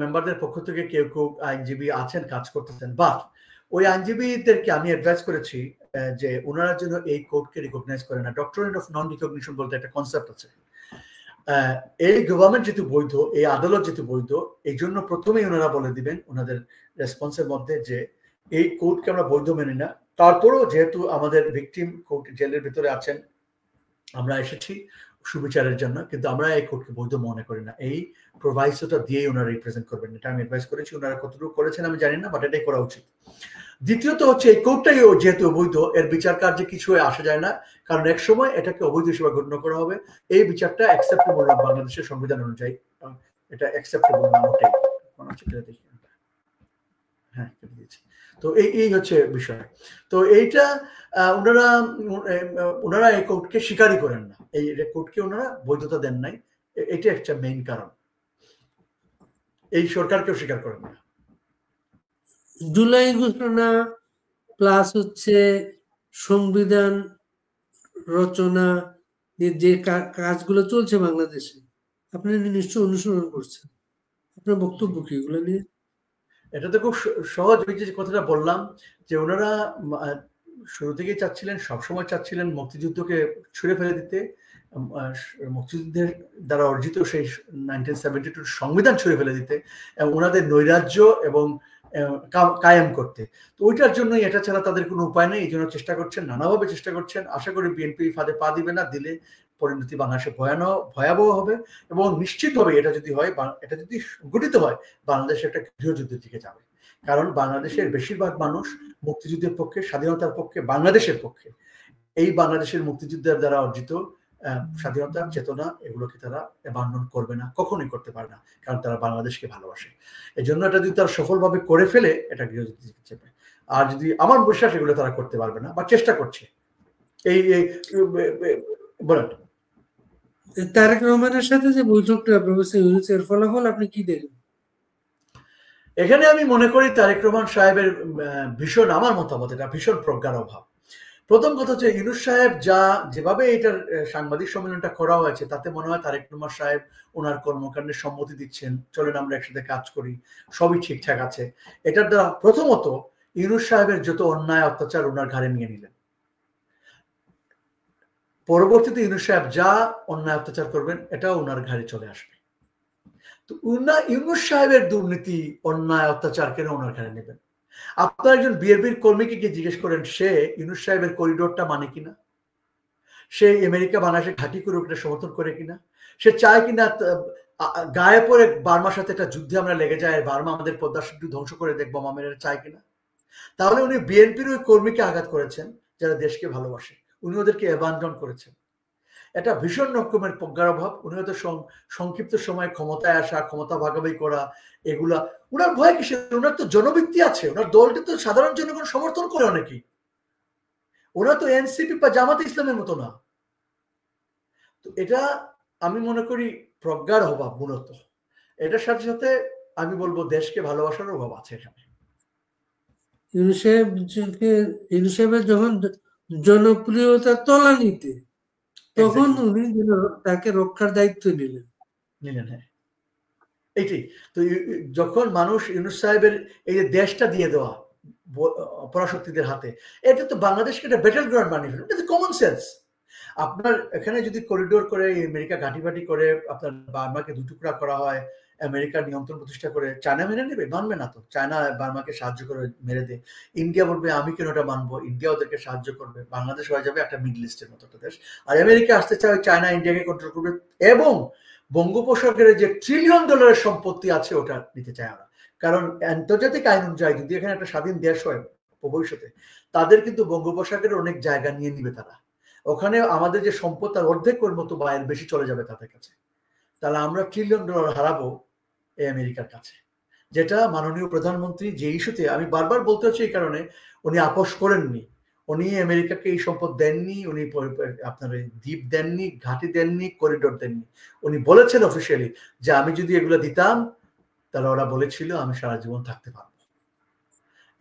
B: মেম্বারদের পক্ষ থেকে কেউ কেউ আইনজীবী আছেন, কাজ করতেছেন। বাট ওই আইনজীবীদেরকে আমি অ্যাডভাইস করেছি যে ওনারা যেন এই কোর্টকে রিকগনাইজ করে না। ডক্টরেট অফ নন রিকগনিশন বলতে একটা কনসেপ্ট আছে। এই গভর্নমেন্ট যেহেতু বৈধ, এই আদালত যেহেতু বৈধ, এই জন্য প্রথমেই ওনারা বলে দিবেন ওনাদের রেসপন্সের মধ্যে যে এই কোর্টকে আমরা বৈধ মেনে না। তারপরেও যেহেতু আমাদের ভিকটিম কোর্ট জেলের ভিতরে আছেন, আমরা এসেছি সুবিচারের জন্য, কিন্তু আমরা এই কোর্টকে বৈধ মনে করি না। এই প্রোভাইসোটা দিয়ে ওনারা রিপ্রেজেন্ট করবেন, এটা আমি অ্যাডভাইস করেছি। ওনারা কতটুকু করেছেন আমি জানি না, বাট এটাই করা উচিত। দ্বিতীয়ত হচ্ছে, এই কোর্টটাই যেহেতু অবৈধ, এর বিচার কার্যে কিছু আসা যায় না, কারণ এক সময় এটাকে অবৈধ হিসেবে গণ্য করা হবে। এই বিচারটা অ্যাকসেপ্টেবল না বাংলাদেশের সংবিধান অনুযায়ী, এটা অ্যাকসেপ্টেবল না মোটেই। দেখি, হ্যাঁ, কেটে দিয়েছি। তো এই হচ্ছে বিষয়। তো এইটা ওনারা এই কোর্টকে স্বীকারই করেন না, এই কোর্টকে ওনারা বৈধতা দেন নাই। এটা একটা মেইন কারণ। এই সরকারকেও স্বীকার করেন না।
A: জুলাই ঘোষণা প্লাস হচ্ছে সংবিধান রচনা, যে কাজগুলো চলছে বাংলাদেশে, আপনি নিশ্চয়ই অনুসরণ করছেন। আপনার বক্তব্য কি এগুলো নিয়ে?
B: এটা তো খুব সহজ। ওই যে কথাটা বললাম, যে ওনারা শুরু থেকেই চাচ্ছিলেন, সবসময় চাচ্ছিলেন মুক্তিযুদ্ধকে ছুঁড়ে ফেলে দিতে, মুক্তিযুদ্ধের দ্বারা অর্জিত সেই 1972 সংবিধান ছুঁড়ে ফেলে দিতে। ওনাদের নৈরাজ্য এবং কায়েম করতে। তো ওইটার জন্যই, এটা ছাড়া তাদের কোনো উপায় নেই। এই জন্য চেষ্টা করছেন, নানাভাবে চেষ্টা করছেন। আশা করি বিএনপি ফাঁদে পা দিবে না, দিলে পরিণতি বাংলাদেশে ভয়াবহ হবে। এবং নিশ্চিতভাবে এটা যদি হয়, এটা যদি সংগঠিত হয়, বাংলাদেশ একটা গৃহযুদ্ধের দিকে যাবে। কারণ বাংলাদেশের বেশিরভাগ মানুষ মুক্তিযুদ্ধের পক্ষে, স্বাধীনতার পক্ষে, বাংলাদেশের পক্ষে। এই বাংলাদেশের মুক্তিযুদ্ধের দ্বারা অর্জিত স্বাধীনতার চেতনা, এগুলোকে তারা অ্যাবান্ডন করবে না, কখনোই করতে পারে না, কারণ তারা বাংলাদেশকে ভালোবাসে। এই জন্য এটা যদি তারা সফলভাবে করে ফেলে, এটা গৃহযুদ্ধ চেপে। আর যদি, আমার বিশ্বাস এগুলো তারা করতে পারবে না, বা চেষ্টা করছে। এই বলেন,
A: তারেক রহমানের সাথে যে বৈঠকটা প্রফেসর ইউনূসের ফলাফল আপনি কি দেখেন?
B: এখানে আমি মনে করি তারেক রহমান সাহেবের ভীষণ, আমার মতামত এটা ভীষণ প্রজ্ঞার অভাব। প্রথম কথা হচ্ছে, ইউনূস সাহেব যেভাবে এটার সাংবাদিক সম্মেলনটা করা হয়েছে, তাতে মনে হয় তারেক রহমান সাহেব ওনার কর্মকাণ্ডে সম্মতি দিচ্ছেন, চলেন আমরা একসাথে কাজ করি, সবই ঠিকঠাক আছে। এটার দ্বারা প্রথমত ইউনূস সাহেবের যত অন্যায় অত্যাচার ওনার ঘাড়ে নিয়ে নিলেন। পরবর্তীতে ইউনূস সাহেব যা অন্যায় অত্যাচার করবেন, এটাও ওনার ঘাড়ে চলে আসবে। তো ইউনূস সাহেবের দুর্নীতি, অন্যায় অত্যাচার কেন ওনার ঘাড়ে নেবেন? আপনার একজন বিএনপির কর্মীকে গিয়ে জিজ্ঞেস করেন, সে ইউনূস সাহেবের করিডোরটা মানে কিনা, সে আমেরিকা বাংলাদেশে ঘাঁটি করে ওটা সমর্থন করে কিনা, সে চায় কিনা গায়ে পরে বার্মার সাথে একটা যুদ্ধে আমরা লেগে যাই, বার্মা আমাদের পদ্মা সেতু ধ্বংস করে দেখবো, মামের চায় কিনা? তাহলে উনি বিএনপির ওই কর্মীকে আঘাত করেছেন যারা দেশকে ভালোবাসে, উনি ওদেরকে অ্যাবান্ডন করেছেন। এটা ভীষণ রকমের প্রজ্ঞার অভাব। উনি হয়তো সংক্ষিপ্ত সময় ক্ষমতায় আসা, ক্ষমতা ভাগাভাগি করা, এগুলা ওনার ভয় কিসের? ওনার তো জনভিত্তি আছে, ওনার দলটি তো সাধারণ জনগণ সমর্থন করে অনেকেই। ওরা তো এনসিপি বা জামাতে ইসলামের মতো না। তো এটা আমি মনে করি প্রজ্ঞার অভাব মূলত। এটার সাথে সাথে আমি বলবো দেশকে ভালোবাসার অভাব আছে এখানে।
A: ইউনূস সাহেবের যখন জনপ্রিয়তা তলানিতে, তখন উনি তাকে রক্ষার দায়িত্ব নিলেন।
B: হ্যাঁ, এইটাই তো। যখন মানুষ ইউনূস সাহেবের এই যে দেশটা দিয়ে দেওয়া পরাশক্তিদের হাতে, এটা তো বাংলাদেশকে একটা ব্যাটল গ্রাউন্ড বানিয়ে ফেলবে। এটা কমন সেন্স। আপনার এখানে যদি করিডোর করে আমেরিকা ঘাঁটি করে আপনার বার্মাকে দুটুকরা করা হয়, আমেরিকার নিয়ন্ত্রণ প্রতিষ্ঠা করে, চায়না মেনে নেবে? মানবে না তো। চায়না বার্মাকে সাহায্য করে মেরে দেয়, ইন্ডিয়া বলবে আমি কেন ওটা মানবো, ইন্ডিয়া ওদেরকে সাহায্য করবে, বাংলাদেশ হয়ে যাবে একটা মিডল ইস্টের মতো একটা দেশ। আর আমেরিকা আসতে চায় চায়না ইন্ডিয়াকে কন্ট্রোল করবে, এবং বঙ্গোপসাগরে যে $1 ট্রিলিয়ন সম্পত্তি আছে ওটা নিতে চায় ওরা। কারণ আন্তর্জাতিক আইন অনুযায়ী যদি এখানে একটা স্বাধীন দেশ হয় ভবিষ্যতে, তাদের কিন্তু বঙ্গোপসাগরের অনেক জায়গা নিয়ে নিবে তারা। ওখানে আমাদের যে সম্পদ তার অর্ধেকের মতো বা এর বেশি চলে যাবে তাদের কাছে। তাহলে আমরা $1 ট্রিলিয়ন হারাবো এই আমেরিকার কাছে, যেটা মাননীয় প্রধানমন্ত্রী যে ইস্যুতে, আমি বারবার বলতে হচ্ছে এই কারণে, উনি আপোষ করেননি। উনি আমেরিকাকে এই সম্পদ দেননি, উনি আপনার দ্বীপ দেননি, ঘাঁটি দেননি, করিডোর দেননি। উনি বলেছেন অফিসিয়ালি যে আমি যদি এগুলো দিতাম, তাহলে ওরা বলেছিল আমি সারা জীবন থাকতে পারবো।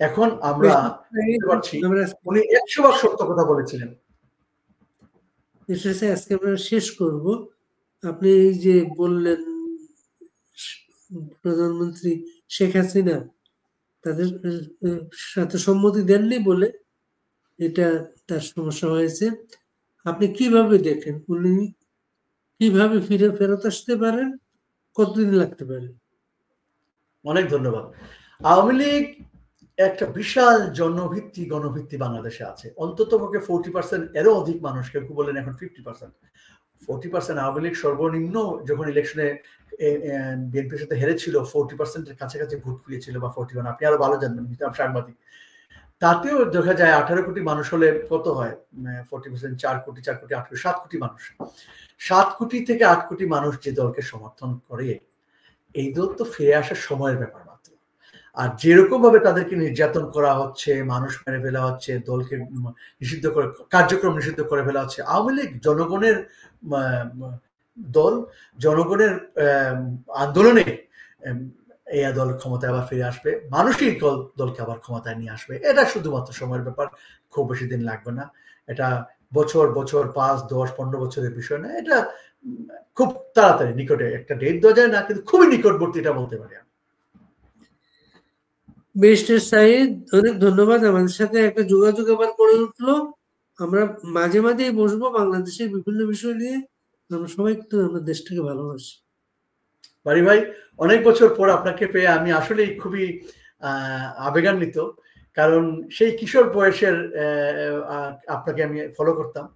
B: এখন আমরা উনি 100% সত্য কথা বলেছিলেন।
A: আজকে আমরা শেষ করব। আপনি এই যে বললেন প্রধানমন্ত্রী শেখ হাসিনা তাদের সাথে সম্মতি দেননি বলে এটা তার সমস্যা হয়েছে, আপনি কিভাবে দেখেন? উনি কিভাবে ফেরত আসতে পারেন? কতদিন লাগতে পারে?
B: অনেক ধন্যবাদ। আওয়ামী লীগ একটা বিশাল গণভিত্তি বাংলাদেশে আছে। অন্তত পক্ষে 40%, এরও অধিক মানুষ, কেউ বলেন এখন 50%। 40% আওয়ামী লীগ সর্বনিম্ন যখন ইলেকশনে বিএনপির সাথে হেরেছিল, 40%-এর কাছাকাছি ভোট পেয়েছিল, বা 41। আপনি আরো ভালো জানবেন, সাংবাদিক। তাতেও দেখা যায় 18 কোটি মানুষ হলে কত হয়? 40%, 4 কোটি, 8 কোটি, 7 কোটি মানুষ। 7 কোটি থেকে 8 কোটি মানুষ যে দলকে সমর্থন করে, এই দল তো ফিরে আসার সময়ের ব্যাপার মাত্র। আর যেরকম ভাবে তাদেরকে নির্যাতন করা হচ্ছে, মানুষ মেরে ফেলা হচ্ছে, দলকে নিষিদ্ধ করে, কার্যক্রম নিষিদ্ধ করে ফেলা হচ্ছে। আওয়ামী লীগ জনগণের দল, জনগণের আন্দোলনে এই দল ক্ষমতায় আবার ফিরে আসবে, মানুষই দলকে আবার ক্ষমতায় নিয়ে আসবে। এটা শুধুমাত্র সময়ের ব্যাপার, খুব বেশি দিন লাগবে না। এটা বছর 5, 10, 15 বছরের বিষয় না। এটা খুব তাড়াতাড়ি, নিকটে, একটা ডেট দেওয়া যায় না, কিন্তু খুবই নিকটবর্তী, এটা বলতে পারি।
A: ব্যারিস্টার সাঈদ, অনেক ধন্যবাদ। আমাদের সাথে একটা যোগাযোগ আবার করে উঠলো। আমরা মাঝে মাঝেই বসবো বাংলাদেশের বিভিন্ন বিষয় নিয়ে। আমরা সবাই একটু আমাদের দেশটাকে ভালোবাসি।
B: বাড়ি ভাই, অনেক বছর পর আপনাকে পেয়ে আমি আসলে খুবই আবেগান্বিত, কারণ সেই কিশোর বয়সের আপনাকে আমি ফলো করতাম,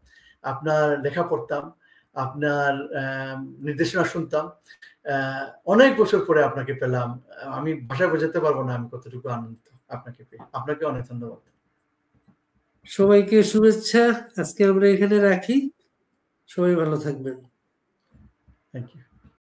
B: আপনার লেখা পড়তাম, আপনার নির্দেশনা শুনতাম। অনেক বছর পরে আপনাকে পেলাম, আমি ভাষায় বোঝাতে পারবো না আমি কতটুকু আনন্দিত আপনাকে পেয়ে। আপনাকে অনেক ধন্যবাদ।
A: সবাইকে শুভেচ্ছা। আজকে আমরা এখানে রাখি। সবাই ভালো থাকবেন।
B: Thank you.